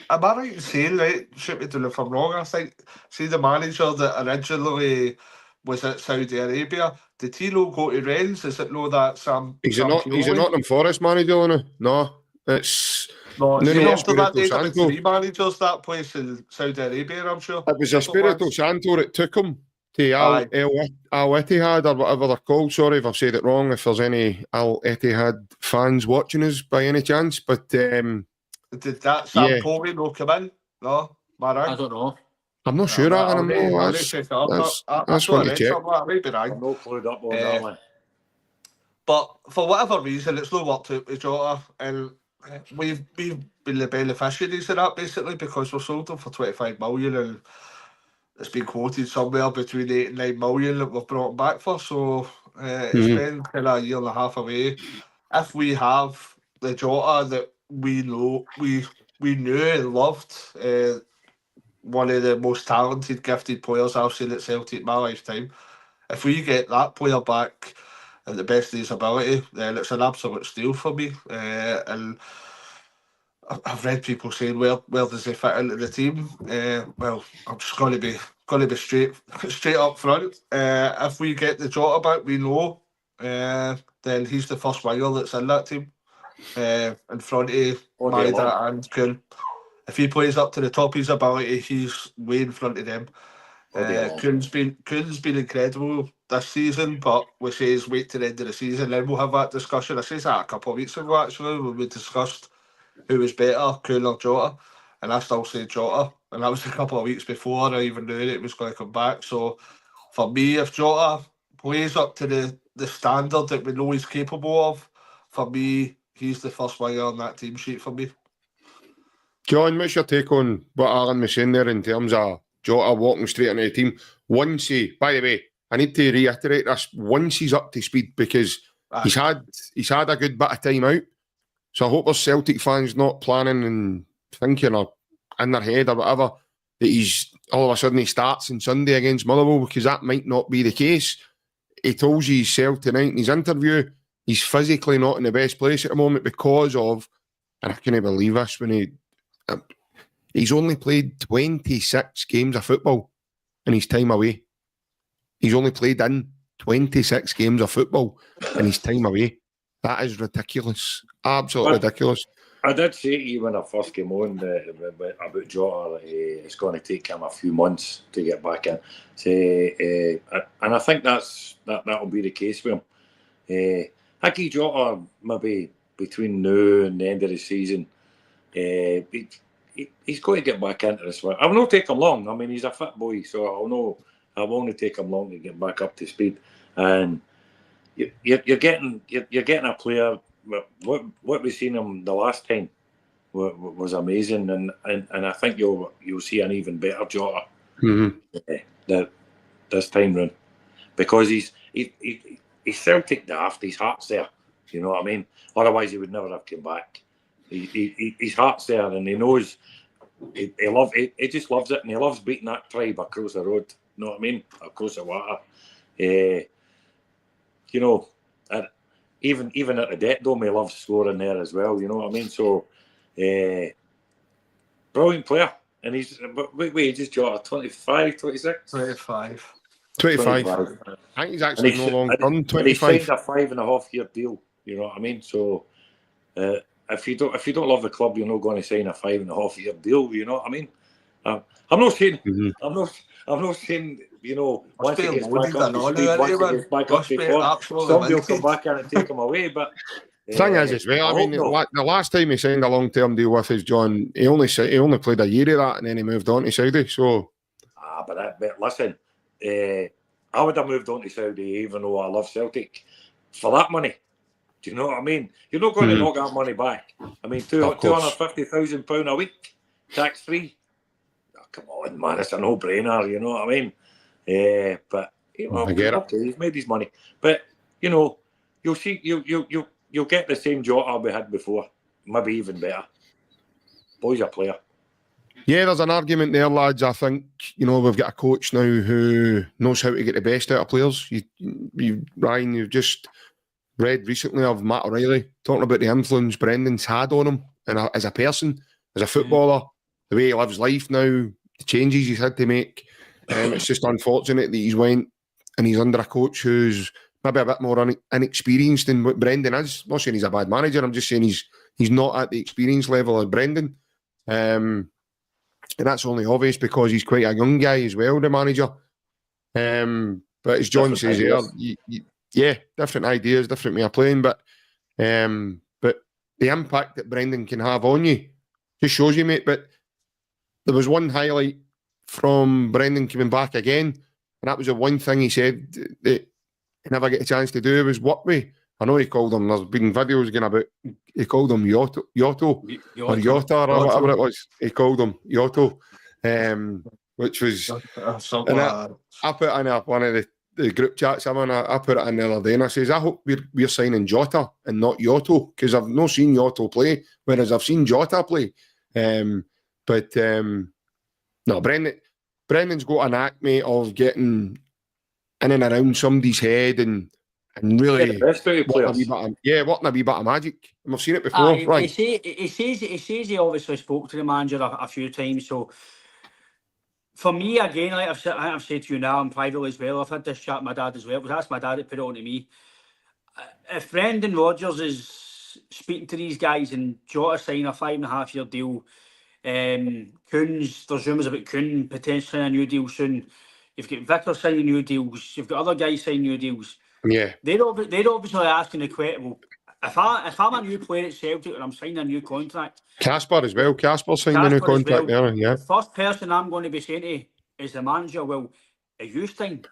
I right in saying, right, shoot me down if I'm wrong, I think, see the manager that originally was at Saudi Arabia, did he not go to Rennes? Is it no that Sam? He's a Nottingham Forest manager now. No, it's no, Nuno see, after that Espirito there's about Santo. 3 managers that place in Saudi Arabia, I'm sure. It was Espirito Santo that took him to Al Ittihad or whatever they're called. Sorry if I've said it wrong, if there's any Al Ittihad fans watching us by any chance. But did that Sam Povey no come in? No? Am I right? I don't know. I'm not sure, Alan. I'm not. That's one to check. I may be right. I'm not clued up on that one. But for whatever reason, it's not worked out with Jota, and we've been the beneficiaries of that basically because we sold them for 25 million, and it's been quoted somewhere between 8 and 9 million that we've brought him back for. So it's been kind of a year and a half away. If we have the Jota that we know, we knew and loved, one of the most talented, gifted players I've seen at Celtic in my lifetime. If we get that player back at the best of his ability, then it's an absolute steal for me. And I've read people saying, "Where does he fit into the team?" Well, I'm just going to be straight up front. If we get the Jota back, we know then he's the first winger that's in that team, in front of Idah and Kuhn. If he plays up to the top of his ability, he's way in front of them. Kuhn's been incredible this season, but we says wait to the end of the season, then we'll have that discussion. I says that a couple of weeks ago actually when we discussed who was better, Kuhn or Jota, and I still say Jota, and that was a couple of weeks before I even knew that it was going to come back. So for me, if Jota plays up to the standard that we know he's capable of, for me, he's the first winger on that team sheet for me. John, what's your take on what Alan was saying there in terms of Jota walking straight into the team? Once by the way, I need to reiterate this, once he's up to speed, because he's had a good bit of time out. So I hope there's Celtic fans not planning and thinking or in their head or whatever that he's all of a sudden he starts on Sunday against Motherwell, because that might not be the case. He told you himself tonight in his interview he's physically not in the best place at the moment because of, and I can't believe this, when he's only played 26 games of football in his time away. He's only played in 26 games of football in his time away. That is ridiculous. Absolutely ridiculous. I did say to you when I first came on about Jota, it's going to take him a few months to get back in. And I think that'll be the case with him. I give Jota maybe between now and the end of the season. He's going to get back into this one. I will not take him long. I mean, he's a fit boy, so I won't take him long to get back up to speed. And you're getting a player. What we've seen him the last time was amazing, and I think you'll see an even better Jota this time round, because he's Celtic daft. His heart's there. You know what I mean? Otherwise, he would never have come back. His heart's there, and he knows he just loves it, and he loves beating that tribe across the road. You know what I mean? Across the water. You know, even at the debt dome, he loves scoring there as well. You know what I mean? So, brilliant player, and he's wait, just Jota 25, 26? 25. 25. I think he's actually no longer done 25. And he signed a 5.5-year deal. You know what I mean? So, if you don't love the club, you're not going to sign a 5.5-year deal. You know what I mean? I'm not saying I'm not saying, you know, once he gets back up to speed, somebody will come back in and take him away. But the thing is, as well, I mean, the last time he signed a long-term deal with us, John, he only played a year of that, and then he moved on to Saudi. So, but listen, I would have moved on to Saudi, even though I love Celtic, for that money. Do you know what I mean? You're not going to knock that money back. I mean, £250,000 a week, tax-free. Oh, come on, man, it's a no-brainer. You know what I mean? But you know, okay, he's made his money. But you know, you'll see, you'll get the same Jota we had before, maybe even better. Boy's a player. Yeah, there's an argument there, lads. I think, you know, we've got a coach now who knows how to get the best out of players. Ryan, you've just read recently of Matt O'Reilly talking about the influence Brendan's had on him, and as a person, as a footballer, the way he lives life now, the changes he's had to make. It's just unfortunate that he's went and he's under a coach who's maybe a bit more inexperienced than what Brendan is. I'm not saying he's a bad manager. I'm just saying he's not at the experience level of Brendan. And that's only obvious because he's quite a young guy as well, the manager. But as John says here, yeah, different ideas, different way of playing. But the impact that Brendan can have on you just shows you, mate. But there was one highlight from Brendan coming back again, and that was the one thing he said that he never get a chance to do was work with. I know he called him, there's been videos going about, he called him Jota or whatever it was. He called him Jota, which was, and I put in one of the group chats I'm in, I put it in the other day, and I says, I hope we're signing Jota and not Jota, because I've not seen Jota play, whereas I've seen Jota play. No, Brendan's got an act, mate, of getting in and around somebody's head and really working a wee bit of magic. And we've seen it before. Right? He says he obviously spoke to the manager a few times. So for me, again, like I've said to you now and privately as well, I've had this chat with my dad as well, because that's my dad that put it on to me. If Brendan Rodgers is speaking to these guys and Jota signing a 5.5-year deal, Kuhn's, there's rumours about Kuhn potentially a new deal soon. You've got Vicker signing new deals. You've got other guys signing new deals. Yeah, they're obviously asking the question. Well, if I'm a new player at Celtic and I'm signing a new contract, Casper as well. Casper signed a new contract there. Yeah. The first person I'm going to be saying to is the manager. Well, are you staying?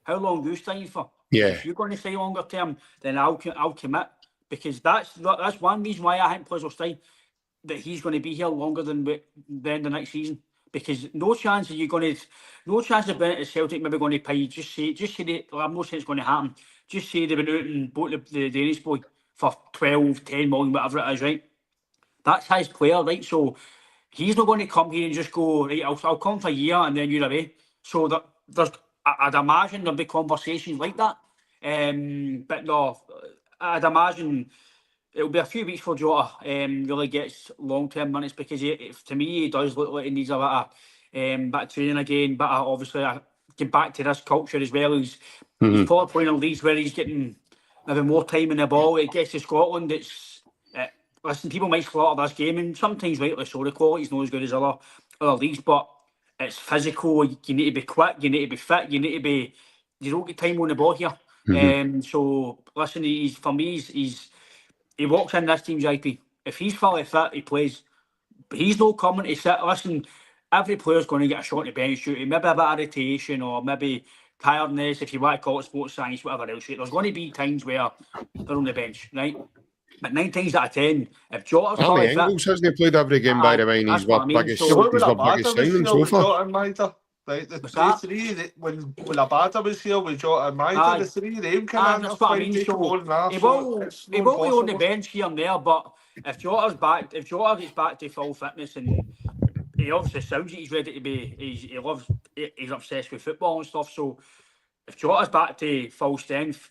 How long are you staying for? Yeah. If you're going to stay longer term, then I'll commit, because that's one reason why I think players will stay. That he's going to be here longer than the next season, because no chance of Bennett at Celtic maybe going to pay. Just say that I'm not saying it's going to happen. Just say they've been out and bought the Danish boy for 12, 10 million, whatever it is, right? That's his player, right? So he's not going to come here and just go, right, I'll come for a year and then you're away. So I'd imagine there'll be conversations like that. But no, I'd imagine it'll be a few weeks for Jota really gets long-term minutes, because to me, he does look like he needs a bit of training again. But obviously, get back to this culture as well. He's probably playing in leagues where he's getting maybe more time in the ball. It gets to Scotland, it's listen, people might slaughter this game, and sometimes rightly so. The quality's not as good as other leagues, but it's physical. You need to be quick. You need to be fit. You need to be. You don't get time on the ball here. So listen, he walks in this team's IP. If he's fully fit, he plays. But he's not coming to sit. Listen, every player's going to get a shot on the bench duty, maybe a bit of rotation or maybe tiredness, if you want to call it sports science, whatever else. There's going to be times where they're on the bench, right? But 9 times out of 10, if Jota's How many fully fit, angles hasn't he played every game, by the way? And that's he's what our I mean. biggest, So- You look he's when our Abada biggest was signing here so with far. Jota and Maida. Right, the What's that? three, when Abada was here with Jota and Maida, Aye. the three of them can That's what I intertwine, mean. make them So on there, he so will it's be not on the impossible. bench here and there, but if Jota gets back to full fitness, and he obviously sounds like he's ready to be, he's obsessed with football and stuff. So if Jota's back to full strength,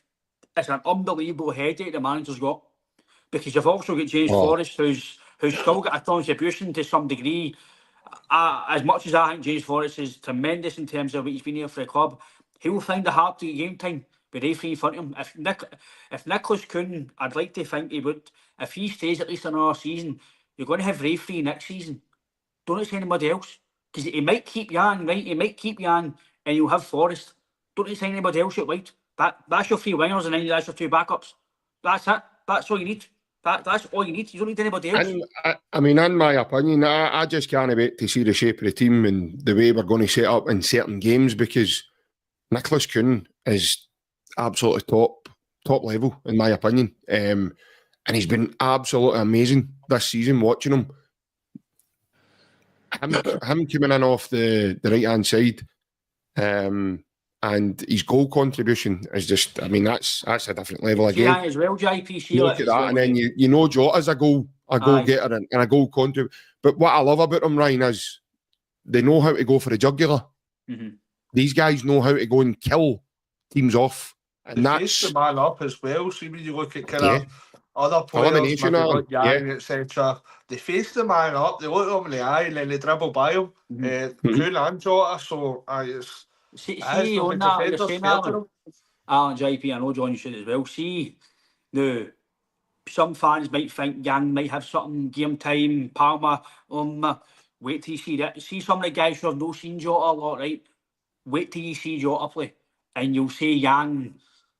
it's an unbelievable headache the manager's got, because you've also got James Forrest, who's still got a contribution to some degree. As much as I think James Forrest is tremendous in terms of what he's been here for the club, he will find it hard to get game time with referee in front of him. If Nicholas Kuhn, I'd like to think he would, if he stays at least another season, you're going to have referee next season. Don't let anybody else, because he might keep Jan, right? He might keep Jan, and you'll have Forrest. Don't let anybody else out wide. That's your 3 wingers, and then that's your 2 backups. That's it. That's all you need. That's all you need. You don't need anybody else. And I mean, in my opinion, I just can't wait to see the shape of the team and the way we're going to set up in certain games, because Nicholas Kuhn is absolutely top level in my opinion, and he's been absolutely amazing this season. Watching him coming in off the right hand side, and his goal contribution is just, I mean, that's a different level again. Yeah, as well, JP. You look at that, and then you know Jota's a goal getter and a goal contributor. But what I love about them, Ryan, is they know how to go for the jugular. These guys know how to go and kill teams off, and They face the man up as well. So when you look at kind of other players, elimination, maybe like Yang, etc., they face the man up, they look him in the eye, and then they dribble by him. Kuhn and Jota, so it's... See on that, you're saying, Alan, JP, I know John, you should as well. See, now, some fans might think Yang might have something game time, Palmer, wait till you see that. See some of the guys who have no seen Jota a lot, right? Wait till you see Jota play, and you'll say Yang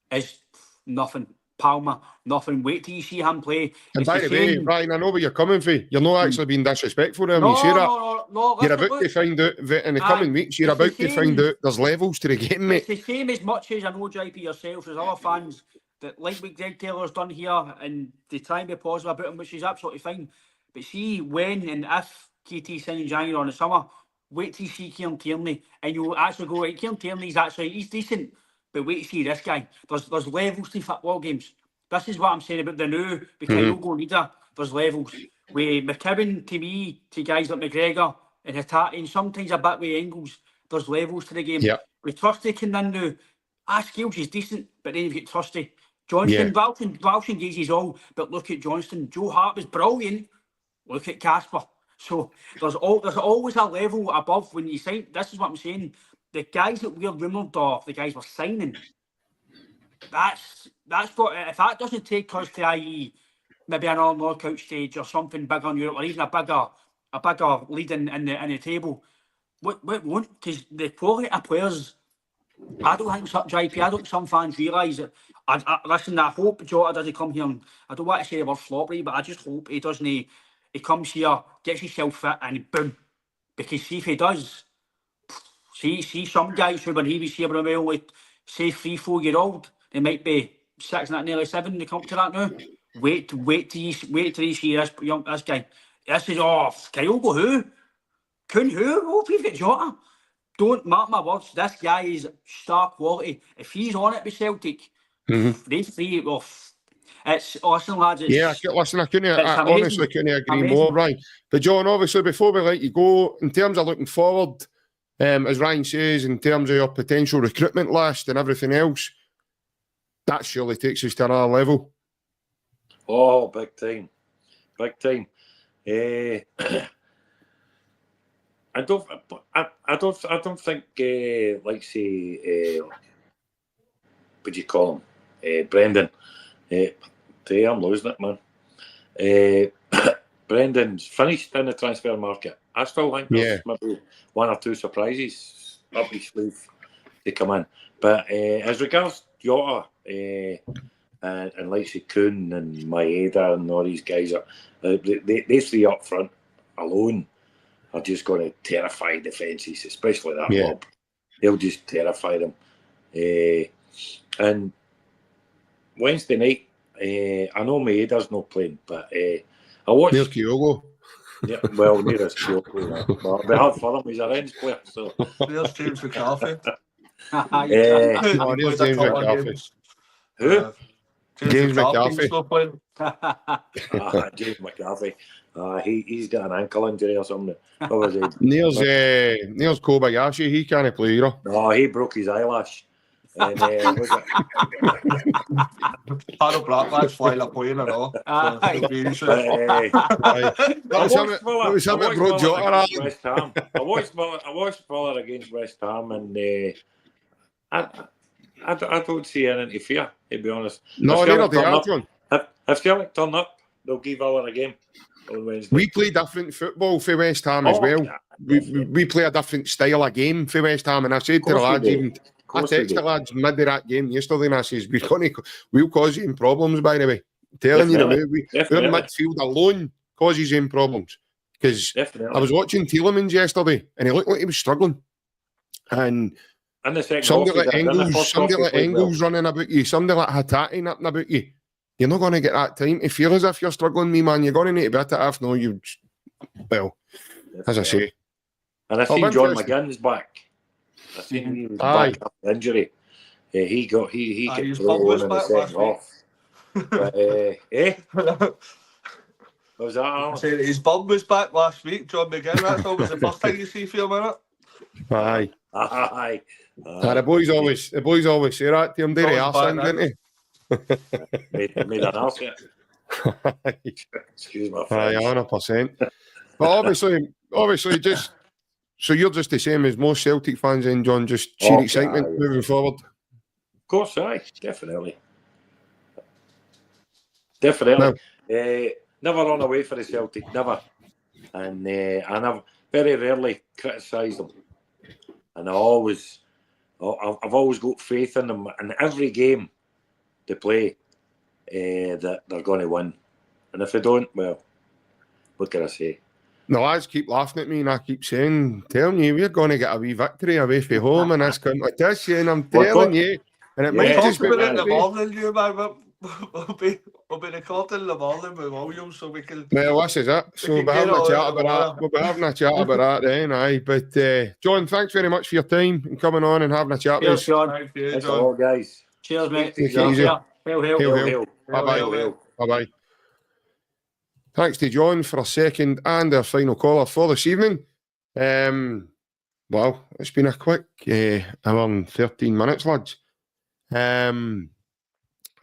is nothing. Palmer, nothing. Wait till you see him play. And by the way, Ryan, I know where you're coming from. You're not actually being disrespectful to him. You say that. No, you're about to find out in the coming weeks. You're about to find out there's levels to the game, mate. It's the same as much as I know, JP, yourself, as other fans that like what Greg Taylor's done here, and they try and be positive about him, which is absolutely fine. But see, when and if KT signs in January or in the summer, wait till you see Kieran Tierney, and you'll actually go, right, Kieran Tierney's actually, he's decent, but wait to see this guy. There's levels to football games. This is what I'm saying about the new, because Kyogo and Idah, there's levels. With McKibben, to me, to guys like McGregor and Hitati, and sometimes a bit with Engels, there's levels to the game. Yeah. With Trusty can then do, Scales is decent, but then you've got Trusty. Johnston, Walshin gives his all, but look at Johnston. Joe Hart was brilliant. Look at Casper. So there's always a level above when you sign. This is what I'm saying. The guys that we're rumoured of, the guys we're signing, that's what, if that doesn't take us to, i.e., maybe another knockout stage or something bigger in Europe, or even a bigger lead in the table, what won't? Because the quality of players, I don't think JP, I don't some fans realise it. Listen, I hope Jota doesn't come here, and I don't want to say the word floppery, but I just hope he doesn't. He comes here, gets himself fit, and boom. Because see if he does, see some guys who when he was here when we only say 3-4-year-old, they might be 6, not nearly 7. They come to that now. Wait till you see this guy. This is Kyogo who? Kun who? Oh, we've got Jota. Don't mark my words. This guy is star quality. If he's on it with Celtic, they three off. It's awesome, lads. Listen, I honestly couldn't agree more, Ryan. But John, obviously, before we let you go, in terms of looking forward, as Ryan says, in terms of your potential recruitment list and everything else, that surely takes us to another level. Oh, big time. I don't think, like say, what do you call him, Brendan? I'm losing it, man. Brendan's finished in the transfer market. I still think there's maybe one or two surprises up his sleeve to come in. But as regards Jota and like Kuhn and Maeda and all these guys, they three up front alone are just going to terrify defences, especially that mob. They'll just terrify them. And Wednesday night, I know Maeda's not playing, but I watched... Near Kyogo. Yeah, well, near us Kyogo. But it'll be hard for him, he's a Rens player. So. There's James McCarthy. There's James McCarthy. Who? James McCarthy. James McCarthy. He's got an ankle injury or something. What was it? Neil's Kobayashi. He can't play, you know. No, he broke his eyelash. And was it? Harold Blackman's flying a plane and all. That was him that brought Jota out. West Ham. I watched Fuller against West Ham, and I don't see anything to fear, to be honest. No, neither do I, John. If Celtic turn up, they'll give Fuller a game on Wednesday. We play different football for West Ham as well. Yeah, we play a different style of game for West Ham, and I said to the lads, I texted the lads mid of that game yesterday, and I says, we'll cause you problems, by the way. I'm telling you, we're midfield alone causes him problems. Because I was watching Tielemans yesterday, and he looked like he was struggling. And somebody like Engels running about you, somebody like Hatate napping about you, you're not going to get that time to feel as if you're struggling, me man. You're going to need to be at it. If no, as I say. And I seen John McGinn's back. I seen he was back after injury. He kept throwing in the second half. But, what was that, Alan? His bum was back last week, John McGinn. That's always the first thing you see for him, innit? Aye. The boys always say that to him, do they? Didn't he? Made an arse yet. Excuse my French. 100%. But obviously, just so you're just the same as most Celtic fans, then, John. Just sheer excitement moving forward. Of course, definitely. Definitely. Never run away for the Celtic, never. And I've very rarely criticised them. And I've always got faith in them. In every game they play, that they're going to win. And if they don't, well, what can I say? The lads keep laughing at me, and I keep telling you, we're going to get a wee victory away from home in this competition. And I'm telling you, and it might just be in the morning, you man. We'll be recording in the morning with Williams, so we can. Well, this is it. So we'll be having a chat about that. We'll be having a chat about that then, aye. But John, thanks very much for your time and coming on and having a chat with us. John. Thanks all, guys. Cheers, mate. Take it easy. Hail. Bye-bye. Thanks to John for a second and our final caller for this evening. Well, it's been a quick hour and 13 minutes, lads. I've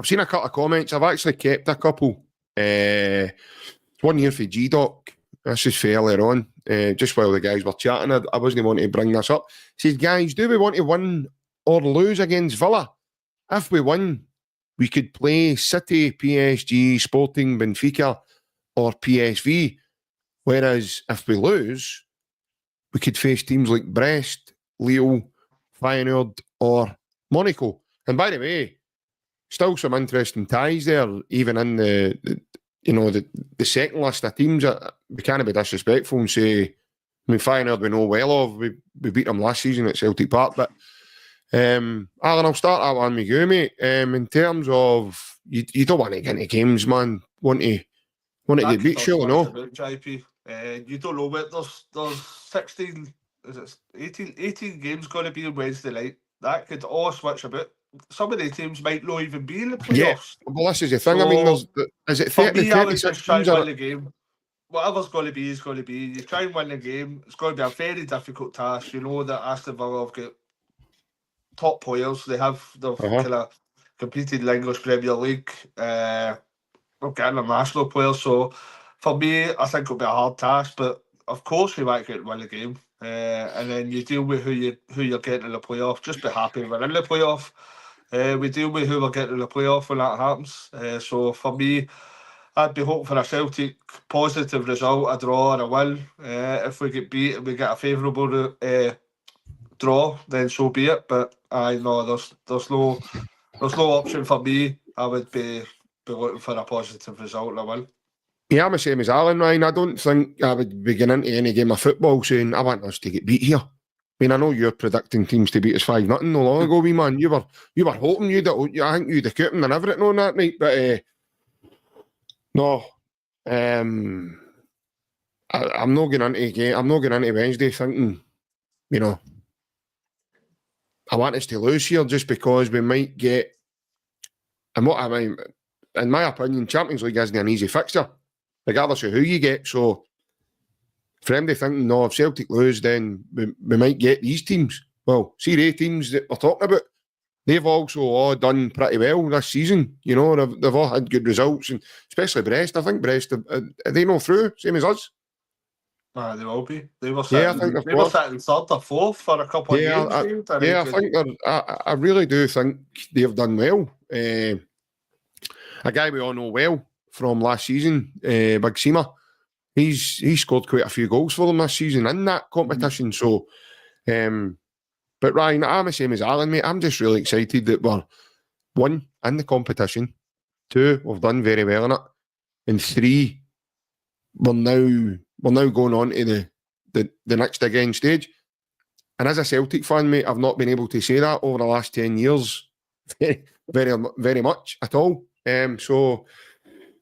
seen a couple of comments. I've actually kept a couple. One here for G-Doc. This is for earlier on. Just while the guys were chatting, I wasn't wanting to bring this up. It says, guys, do we want to win or lose against Villa? If we win, we could play City, PSG, Sporting, Benfica, or PSV. Whereas if we lose, we could face teams like Brest, Lille, Feyenoord, or Monaco. And by the way, still some interesting ties there, even in the second list of teams. We can't be disrespectful and say, I mean, Feyenoord we know well of. We beat them last season at Celtic Park. But Alan, I'll start that one with you, mate. In terms of you don't want to get into games, man. Want to get beat, surely no. JP. You don't know what there's 16, is it 18 games going to be on Wednesday night. That could all switch about. Some of the teams might not even be in the playoffs. Yeah, well, this is the thing. So, I mean, is it 30, 36 try and win the game. Whatever's going to be is going to be. You try and win the game. It's going to be a very difficult task. You know that Aston Villa have got top players. They've kind of competed in the English Premier League. We've got international players. So for me, I think it'll be a hard task. But of course, we might get to win the game. And then you deal with who you're getting in the playoff. Just be happy we're in the playoff. We deal with who we're getting in the playoff when that happens. So for me, I'd be hoping for a Celtic positive result, a draw or a win. If we get beat and we get a favourable draw, then so be it. But I know there's no option for me. I would be looking for a positive result and a win. Yeah, I'm the same as Alan, Ryan. I don't think I would be getting into any game of football saying I want us to get beat here. I mean, I know you're predicting teams to beat us 5-0 no long ago, wee man. You were hoping I think you'd have cut them and everything on that night, but no. I'm not going into a game. I'm not going into Wednesday thinking, you know, I want us to lose here just because we might get. And what I mean, in my opinion, Champions League isn't an easy fixture, regardless of who you get. So, for them to think, no, if Celtic lose, then we might get these teams. Well, Serie A teams that we're talking about, they've also all done pretty well this season. You know, they've all had good results, and especially Brest. I think Brest, are they not through, same as us? They will be. They were sitting, I think they were sitting third or fourth for a couple of games. I think I really do think they've done well. A guy we all know well from last season, Big Seema, he's scored quite a few goals for them this season in that competition. So, but Ryan, I'm the same as Alan, mate. I'm just really excited that we're, one, in the competition, two, we've done very well in it, and three, we're now going on to the next again stage. And as a Celtic fan, mate, I've not been able to say that over the last 10 years very, very much at all. So,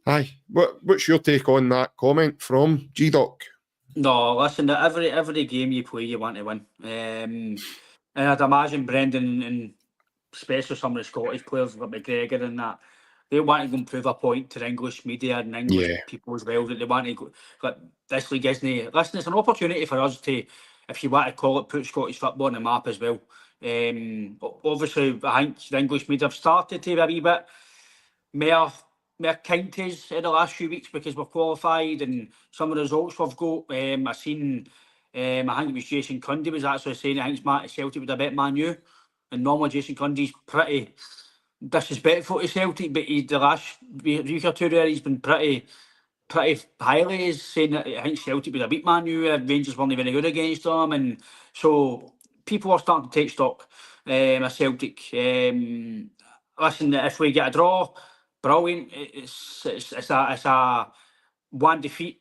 aye, what's your take on that comment from G-Doc? No, listen, every game you play, you want to win. And I'd imagine Brendan and especially some of the Scottish players like McGregor and that, they want to go and prove a point to the English media and English people as well, that they want to go, like, this league isn't. Listen, it's an opportunity for us to, if you want to call it, put Scottish football on the map as well. Obviously, I think the English media have started to be a wee bit more kind to us in the last few weeks because we've qualified and some of the results we've got. I seen, I think it was Jason Cundy was actually saying, I think Celtic would have bet Man U. And normally Jason Cundy's pretty disrespectful to Celtic, but the last week or two there, he's been pretty highly. He's saying that I think Celtic would have beat Man U, Rangers weren't very good against them, and so people are starting to take stock of Celtic. Listen, if we get a draw, brilliant. It's a one defeat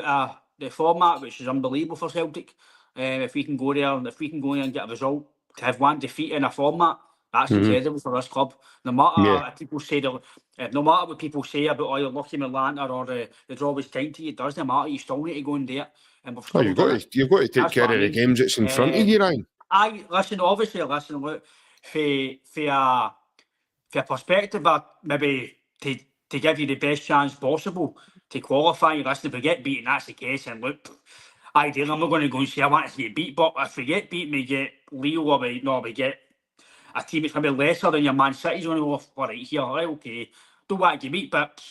out of the format, which is unbelievable for Celtic. If we can go there and get a result, to have one defeat in a format, that's incredible for this club. No matter if people say no matter what people say about you're lucky with Atlanta or the draw was kind to you, it doesn't matter. You still need to go and do it. And we've still you've got to take that's care what of I the mean. games that's in front of you, Ryan. Look, for a perspective of maybe to give you the best chance possible to qualify. Listen, if we get beaten, that's the case. And look, ideally, I'm not going to go and say I want us to get beat, but if we get beaten, we get Leo or we get a team that's maybe lesser than your Man City's going to go, all right, here, right, okay, don't want to get beat, but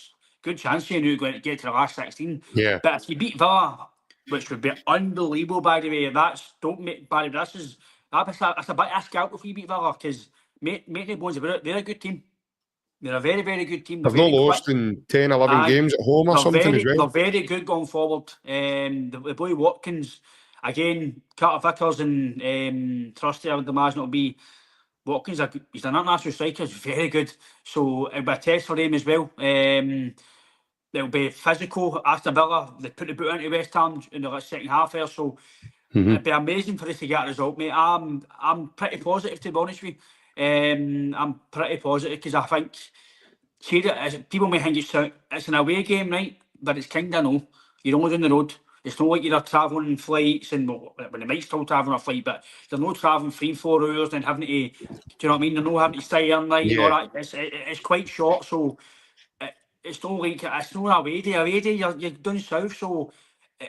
good chance you're going to get to the last 16. Yeah. But if you beat Villa, which would be unbelievable, by the way, that's a bit of scalp if we beat Villa, because make no bones about it, they're a good team. They're a very, very good team. They've not lost in 10, 11 games at home or something as well. They're very good going forward. The boy Watkins, again, Carter Vickers and Trusty, I would imagine it'll be Watkins. He's an international striker, he's very good. So it'll be a test for him as well. It'll be physical. Aston Villa, they put the boot into West Ham in the second half there, so it'd be amazing for us to get a result, mate. I'm pretty positive, to be honest with you. I'm pretty positive because I think people may think it's an away game, right? But it's kind of no. You're only down the road. It's not like you're travelling flights, and when they might still travel on a flight, but they're not travelling 3-4 hours and having to. Do you know what I mean? They're not having to stay all night and all that. It's quite short, so it's not like it's not an away day. Away day, you're down south, so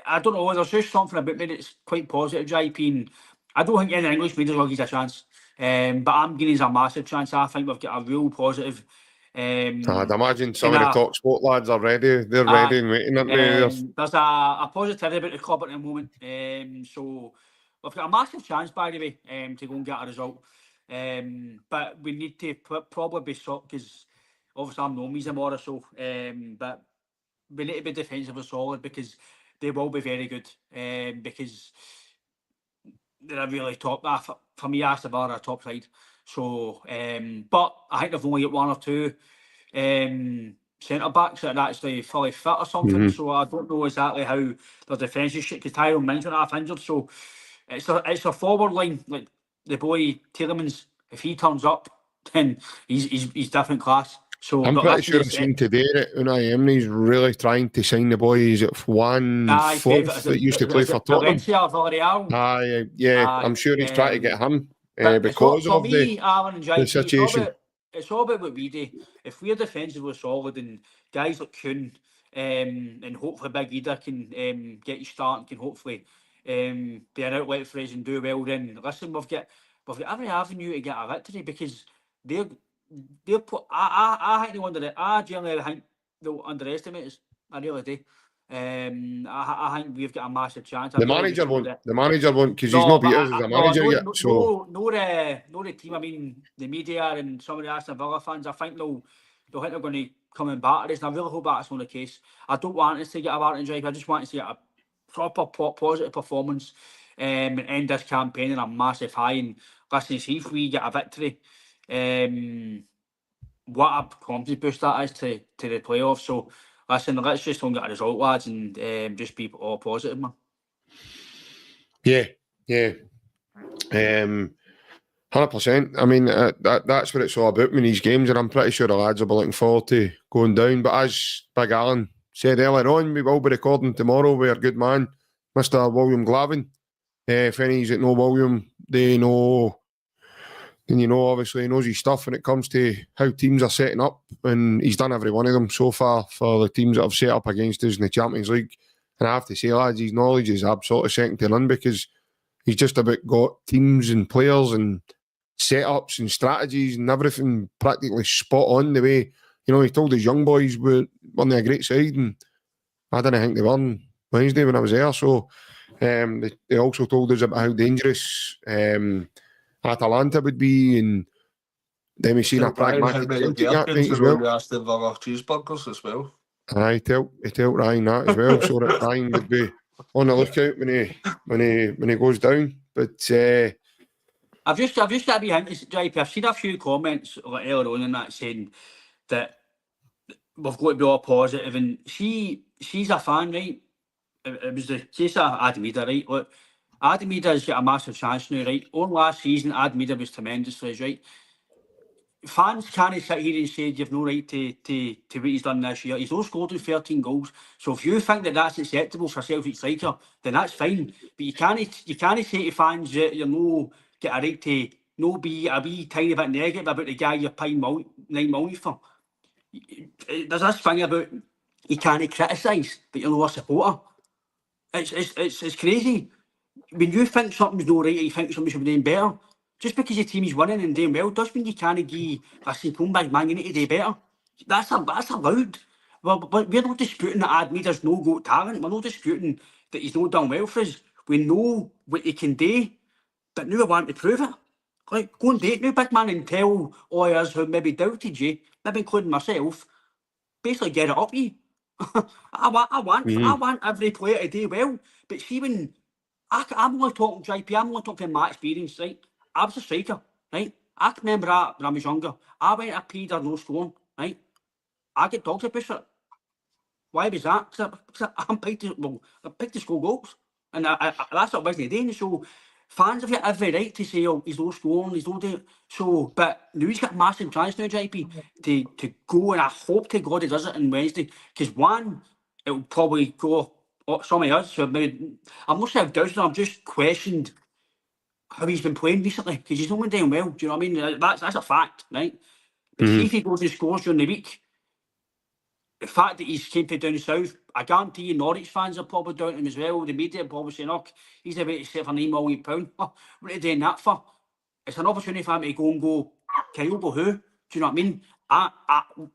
I don't know. There's just something about me that's quite positive, JP. And I don't think any English media will give us a chance. But I'm giving us a massive chance. I think we've got a real positive. I'd imagine some of the top sport lads are ready. They're ready and waiting. There's a positivity about the club at the moment. So we've got a massive chance, by the way, to go and get a result. But we need to probably be shocked because obviously I'm no me's tomorrow, so but we need to be defensively solid because they will be very good. Because they're a really top. For me, Aston Villa are a top side. So, but I think they've only got one or two centre backs that are actually fully fit or something. So I don't know exactly how their defence is shit because Tyrone Mings are half injured. So it's a forward line like the boy Tielemans. If he turns up, then he's different class. So I'm pretty sure I've seen today that Unai Emery's really trying to sign the boys at 1/4 that used to play for Tottenham. I'm sure he's trying to get him because for of me, Alan and JP, situation. It's all about what we do. If we're defensively solid and guys like Kuhn and hopefully Big Idah can get you started, can hopefully be an outlet for us and do well, then listen, we've got every avenue to get a victory because they're put. I think I generally think they'll underestimate us. I really do. I think we've got a massive chance. The manager won't because he's not beat us as a manager yet. So no, the team. I mean, the media and some of the Aston Villa fans. I think they'll think they're going to come and batter us, and I really hope that's not the case. I don't want us to get a batting drive. I just want us to get a proper positive performance and end this campaign in a massive high. And listen, see if we get a victory. What a confidence boost that is to the playoffs. So listen, let's just don't get a result, lads, and just be all positive, man. Yeah. 100%. I mean, that's what it's all about in these games, and I'm pretty sure the lads will be looking forward to going down. But as Big Alan said earlier on, we will be recording tomorrow with our good man, Mr. William Glavin. If any that know William, they know. And obviously he knows his stuff when it comes to how teams are setting up, and he's done every one of them so far for the teams that have set up against us in the Champions League. And I have to say, lads, his knowledge is absolutely second to none because he's just about got teams and players and setups and strategies and everything practically spot on the way. He told his young boys we're on a great side, and I didn't think they were on Wednesday when I was there. So they also told us about how dangerous Atalanta would be, and then we seen a pragmatic Celtic that night as well. Aston Villa cheeseburgers as well. Aye, tell Ryan that as well, so that Ryan would be on the lookout when he goes down. But I've just got to be hinting, JP. I've seen a few comments like earlier on in that saying that we've got to be all positive, and she's a fan, right? It was the case of Adam Idah, right? Look, Adam Idah's got a massive chance now, right? On last season, Adam Idah was tremendous for us, right? Fans can't sit here and say you've no right to what he's done this year. He's only scored 13 goals. So if you think that that's acceptable for a Celtic striker, then that's fine. But you can't say to fans that you're no get a right to no be a wee tiny bit negative about the guy you're paying $9 million for. There's this thing about you can't criticise, but you're not a supporter. It's crazy. When you think something's no right or you think something should be doing better, just because your team is winning and doing well does mean you can't give a simple big man, you need to do better. That's allowed. Well, but we're not disputing that Adam Idah's no goat talent. We're not disputing that he's not done well for us. We know what he can do, but now we want to prove it. Like, go and do it now, big man, and tell all of us who maybe doubted you, maybe including myself, basically get it up you. I want every player to do well, but see when I'm only talking JP, I'm only talking from my experience, right? I was a striker, right? I can remember that when I was younger. I went to Peter no scoring, right? I get dogs about it. Why was that? Because I'm picked to score goals. And that's what I wasn't doing. So fans have got every right to say, oh, he's no scoring, he's no doing. So, but now he's got a massive chance now, JP, to go, and I hope to God he does it on Wednesday. Because one, it'll probably go some of us. So maybe, I'm not saying I've doubted him, I've just questioned how he's been playing recently, because he's not been doing well. Do you know what I mean? That's a fact, right? But see if he goes and scores during the week, the fact that he's came from down the south, I guarantee you Norwich fans are probably doubting him as well. The media are probably saying, oh, he's about to save for £9 million. What are you doing that for? It's an opportunity for him to go and go, Kyogo who? Do you know what I mean?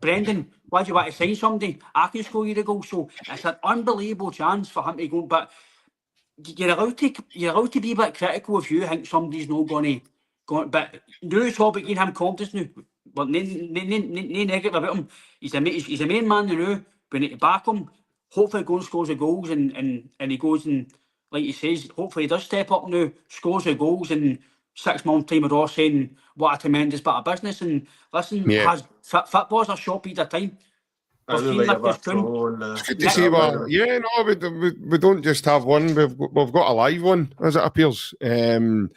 Brendan, why do you want to sign somebody? I can score you the goal. So it's an unbelievable chance for him to go. But you're allowed to be a bit critical if you think somebody's not going to. But now it's all about giving him confidence now. but no negative about him. He's a main man now. We need to back him. Hopefully he goes and scores the goals and he goes and, like he says, hopefully he does step up now, scores the goals in 6 months' time. We're all saying what a tremendous bit of business. And listen, Yeah. football's a short period of time. I We've do seen like Lucas a Kuhn. throw on the- It's good to see we don't just have one, we've got a live one, as it appears. Mr.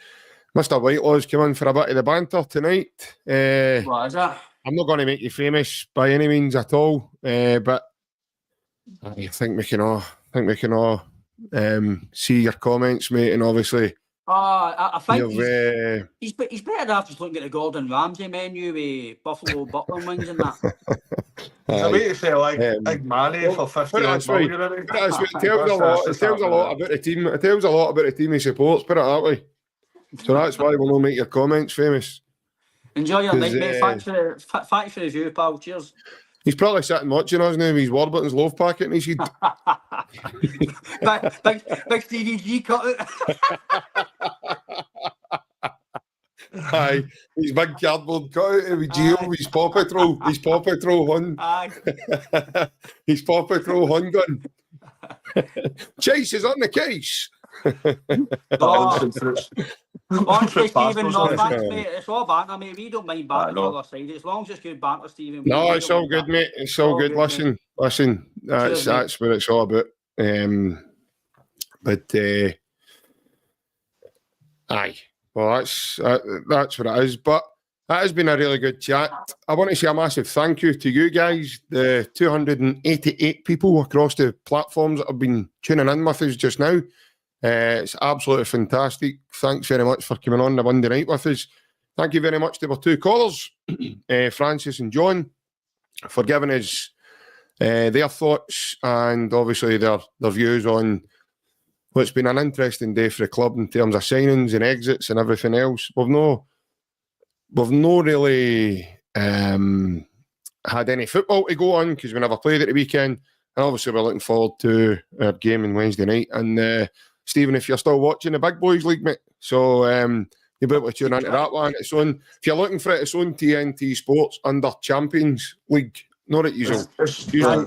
Whitelaw's come in for a bit of the banter tonight. What is that? I'm not going to make you famous by any means at all, but I think we can all see your comments, mate, and obviously I think you've he's better after just looking at the Gordon Ramsay menu with Buffalo Butler wings and that. He's a way to say like Um, Manny for 50 odd million. it tells a lot. It tells a lot about the team. It tells a lot about the team he supports. Put it that way. So that's why we'll not make your comments famous. Enjoy your night, mate. 'Cause, Thanks for the view, pal. Cheers. He's probably sitting watching us now with his Warburton's loaf packet and he's big Stevie G cut it. aye, his big cardboard cutout with Gio, his Paw Patrol Hun. Aye. His Paw Patrol Hun gun. Chase is on the case. Honestly, Stephen, no Bastards, thanks, mate. It's all banter, mate. We don't mind banter on the know. other side. As long as it's good banter, Stephen. No, we it's don't all mind good, that. mate. It's all good. Good, Listen. Cheers, mate. That's what it's all about. But aye. Well, that's what it is. But that has been a really good chat. I want to say a massive thank you to you guys, the 288 people across the platforms that have been tuning in with us just now. It's absolutely fantastic. Thanks very much for coming on the Monday night with us. Thank you very much to our two callers, Francis and John, for giving us their thoughts and obviously their views on what's been an interesting day for the club in terms of signings and exits and everything else. We've no really had any football to go on because we never played at the weekend. And obviously we're looking forward to our game on Wednesday night. And Stephen, if you're still watching the Big Boys League, mate, so you'll be able to tune into that one. It's on, if you're looking for it, it's on TNT Sports under Champions League. Not at usual. It's usually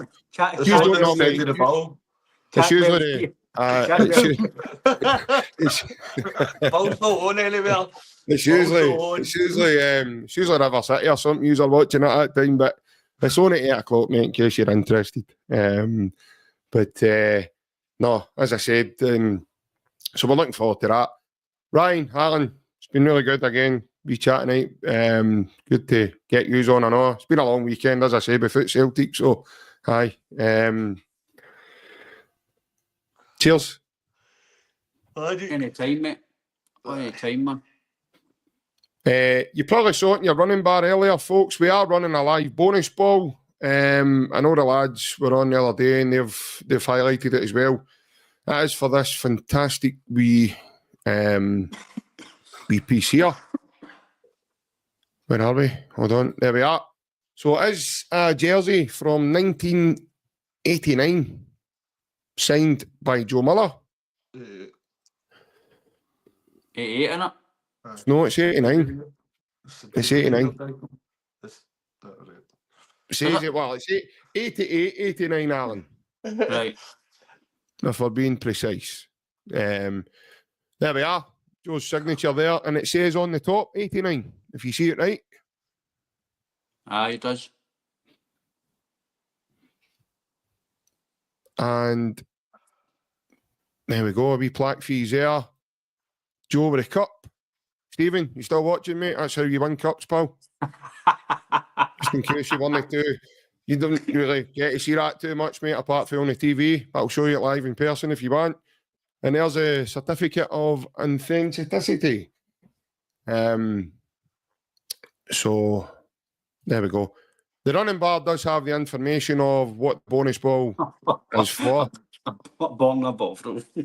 River City or something you're watching at that time, but it's on at 8 o'clock, mate, in case you're interested. No, as I said, so we're looking forward to that. Ryan, Alan, it's been really good again. We chat tonight. Good to get yous on. I know it's been a long weekend, as I say, before Celtic. So, hi. Cheers. Anytime, mate. Anytime, man. You probably saw it in your running bar earlier, folks. We are running a live bonus ball. I know the lads were on the other day and they've highlighted it as well. That is for this fantastic wee piece here. Where are we? Hold on. There we are. So it is a jersey from 1989, signed by Joe Muller. 88, innit? No, it's 89. It's 89. Says it, well, it's 88, 89, Alan. Right. If we're being precise. There we are. Joe's signature there. And it says on the top, 89. If you see it right. Aye, it does. And there we go. A wee plaque for you there. Joe with a cup. Stephen, you still watching, mate? That's how you win cups, pal. Just in case you wanted to. You don't really get to see that too much, mate, apart from on the TV. I'll show you it live in person if you want. And there's a certificate of authenticity. So, there we go. The running bar does have the information of what the bonus ball is for. What Bonner Bovril? A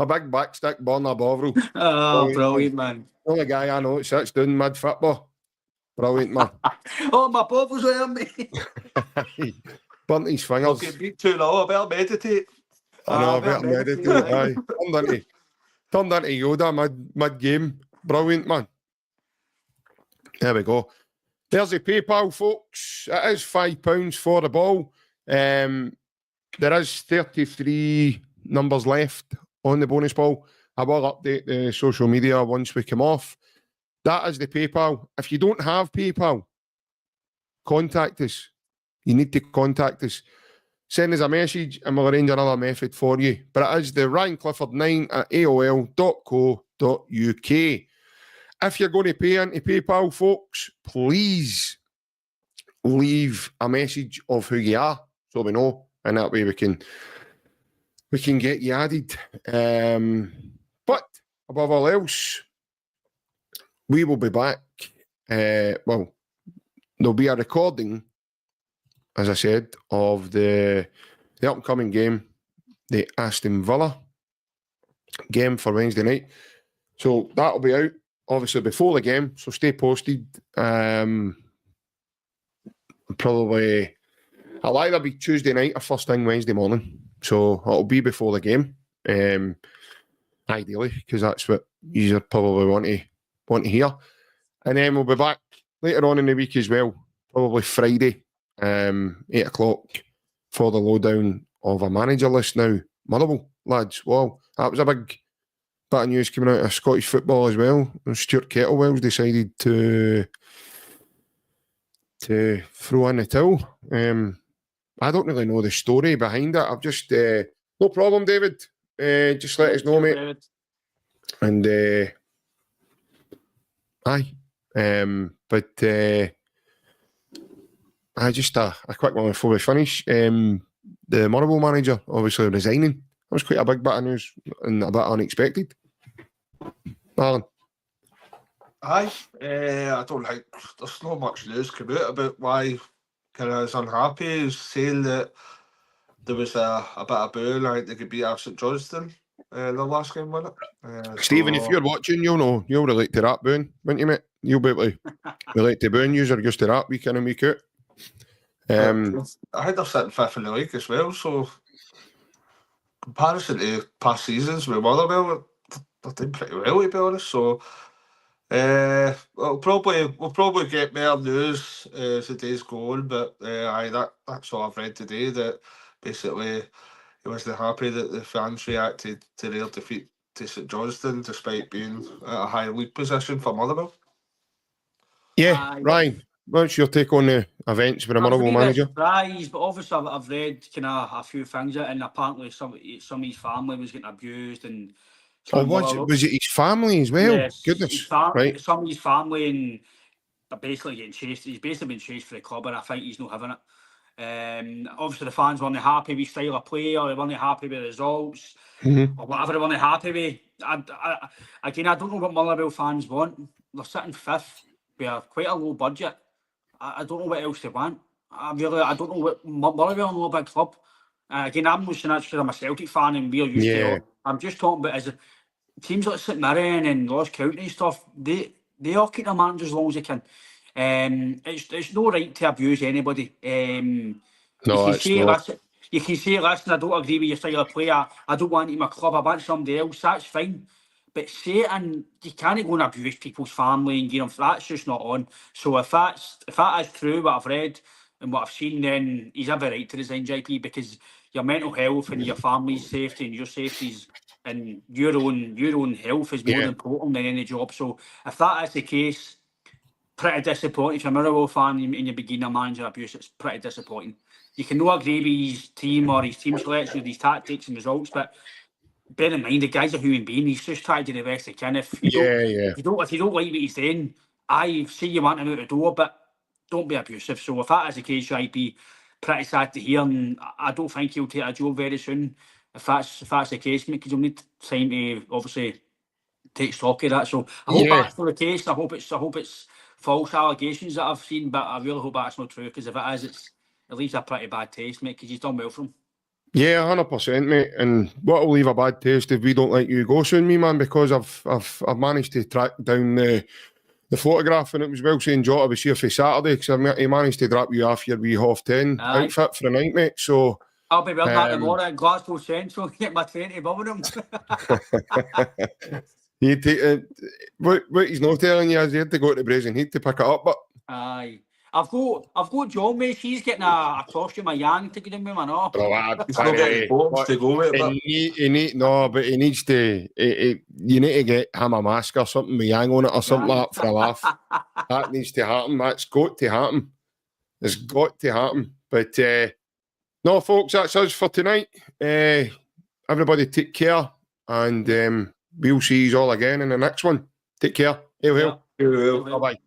big backstick Bonner Bovril. Oh, brilliant, man. The only guy I know that sits doing mid football. Brilliant, man. Oh, my Bob's there, mate. Burnt his fingers. Okay, beat 2-0, I better meditate. I know, I better meditate. Aye. Turned into Yoda mid-game. Brilliant, man. There we go. There's the PayPal, folks. It is £5 for the ball. There is 33 numbers left on the bonus ball. I will update the social media once we come off. That is the PayPal. If you don't have PayPal, contact us. You need to contact us. Send us a message and we'll arrange another method for you. But it is the ryanclifford9@aol.co.uk. If you're going to pay into PayPal, folks, please leave a message of who you are so we know, and that way we can get you added. But above all else, we will be back. Well, there'll be a recording, as I said, of the upcoming game, the Aston Villa game for Wednesday night. So that'll be out, obviously, before the game. So stay posted. Probably, I'll either be Tuesday night or first thing Wednesday morning. So it'll be before the game, ideally, because that's what you probably want to hear. And then we'll be back later on in the week as well, probably Friday, 8 o'clock, for the lowdown of a manager list now. Motherwell, lads. Wow, that was a big bit of news coming out of Scottish football as well. Stuart Kettlewell's decided to throw in the towel. I don't really know the story behind it. I've just no problem, David. Just let us know, mate. And aye, but I just a quick one before we finish. The Motherwell manager obviously resigning. That was quite a big bit of news and a bit unexpected. Alan. Aye, I don't think there's not much news come out about why kind of is unhappy. He's saying that there was a bit of booing. I think they could beat St Johnstone the last game, wasn't it? Stephen, if you're watching, you'll know. You'll relate to that booing, won't you, mate? You'll be able to relate to booing. You're used to that week in and week out. I think they're sitting fifth in the league as well, so comparison to past seasons with Motherwell, they're doing pretty well, to be honest. So we'll probably get more news as the days go on, but that's all I've read today, that basically he wasn't happy that the fans reacted to their defeat to St Johnstone despite being at a high league position for Motherwell. Yeah, Ryan, what's your take on the events with a Motherwell manager? Surprised, but obviously I've read kind of a few things, and apparently some of his family was getting abused, and was it his family as well? Yes, Goodness, right. Some of his family and they're basically getting chased. He's basically been chased for the club, and I think he's not having it. Obviously the fans weren't happy with style of play, or they weren't happy with results, or whatever they weren't happy with. I don't know what Motherwell fans want. They're sitting fifth. We have quite a low budget. I don't know what else they want. I don't know what Motherwell are no big club. Again, I'm not saying that because I'm a Celtic fan and we're used to it. I'm just talking about as teams like St Mirren and Ross County and stuff. They all keep their managers as long as they can. It's no right to abuse anybody. No, it's not. You can say, listen, I don't agree with your style of play. I don't want you in my club. I want somebody else. That's fine. But say it, and you can't go and abuse people's family and give them. That's just not on. So if that is true, what I've read and what I've seen, then he's every right to resign, JP, because your mental health and your family's safety and your safeties and your own health is more important than any job. So if that is the case, pretty disappointing. If you're a Motherwell fan and you begin a manager abuse, it's pretty disappointing. You can not agree with his team or his team selection, his tactics and results, but bear in mind the guy's a human being. He's just trying to do the best he can. If you don't like what he's saying, I see you want him out the door, but don't be abusive. So if that is the case, I'd be pretty sad to hear, and I don't think he'll take a job very soon. If that's the case, because you'll need time to obviously take stock of that. So I hope that's not the case. I hope it's false allegations that I've seen, but I really hope that's not true, because if it is, it leaves a pretty bad taste, mate, because he's done well for him. Yeah, 100%, mate. And what'll leave a bad taste if we don't let you go soon, me man, because I've managed to track down the photograph, and it was well saying Jota was here for Saturday, because he managed to drop you off your wee half-10 outfit for the night, mate. So I'll be wearing that tomorrow at Glasgow Central, get my train to Birmingham. You take what he's not telling you is he had to go to Brazen Heat to pick it up, but Aye. I've got John, mate. He's getting a costume of Yang to get in with him, no? He's not getting bombs to go with, but he needs to. You need to get him a mask or something with Yang on it or something like that for a laugh. That needs to happen. That's got to happen. It's got to happen. But no, folks, that's us for tonight. Everybody take care, and we'll see you all again in the next one. Take care. Hail, hail. yeah. Bye-bye.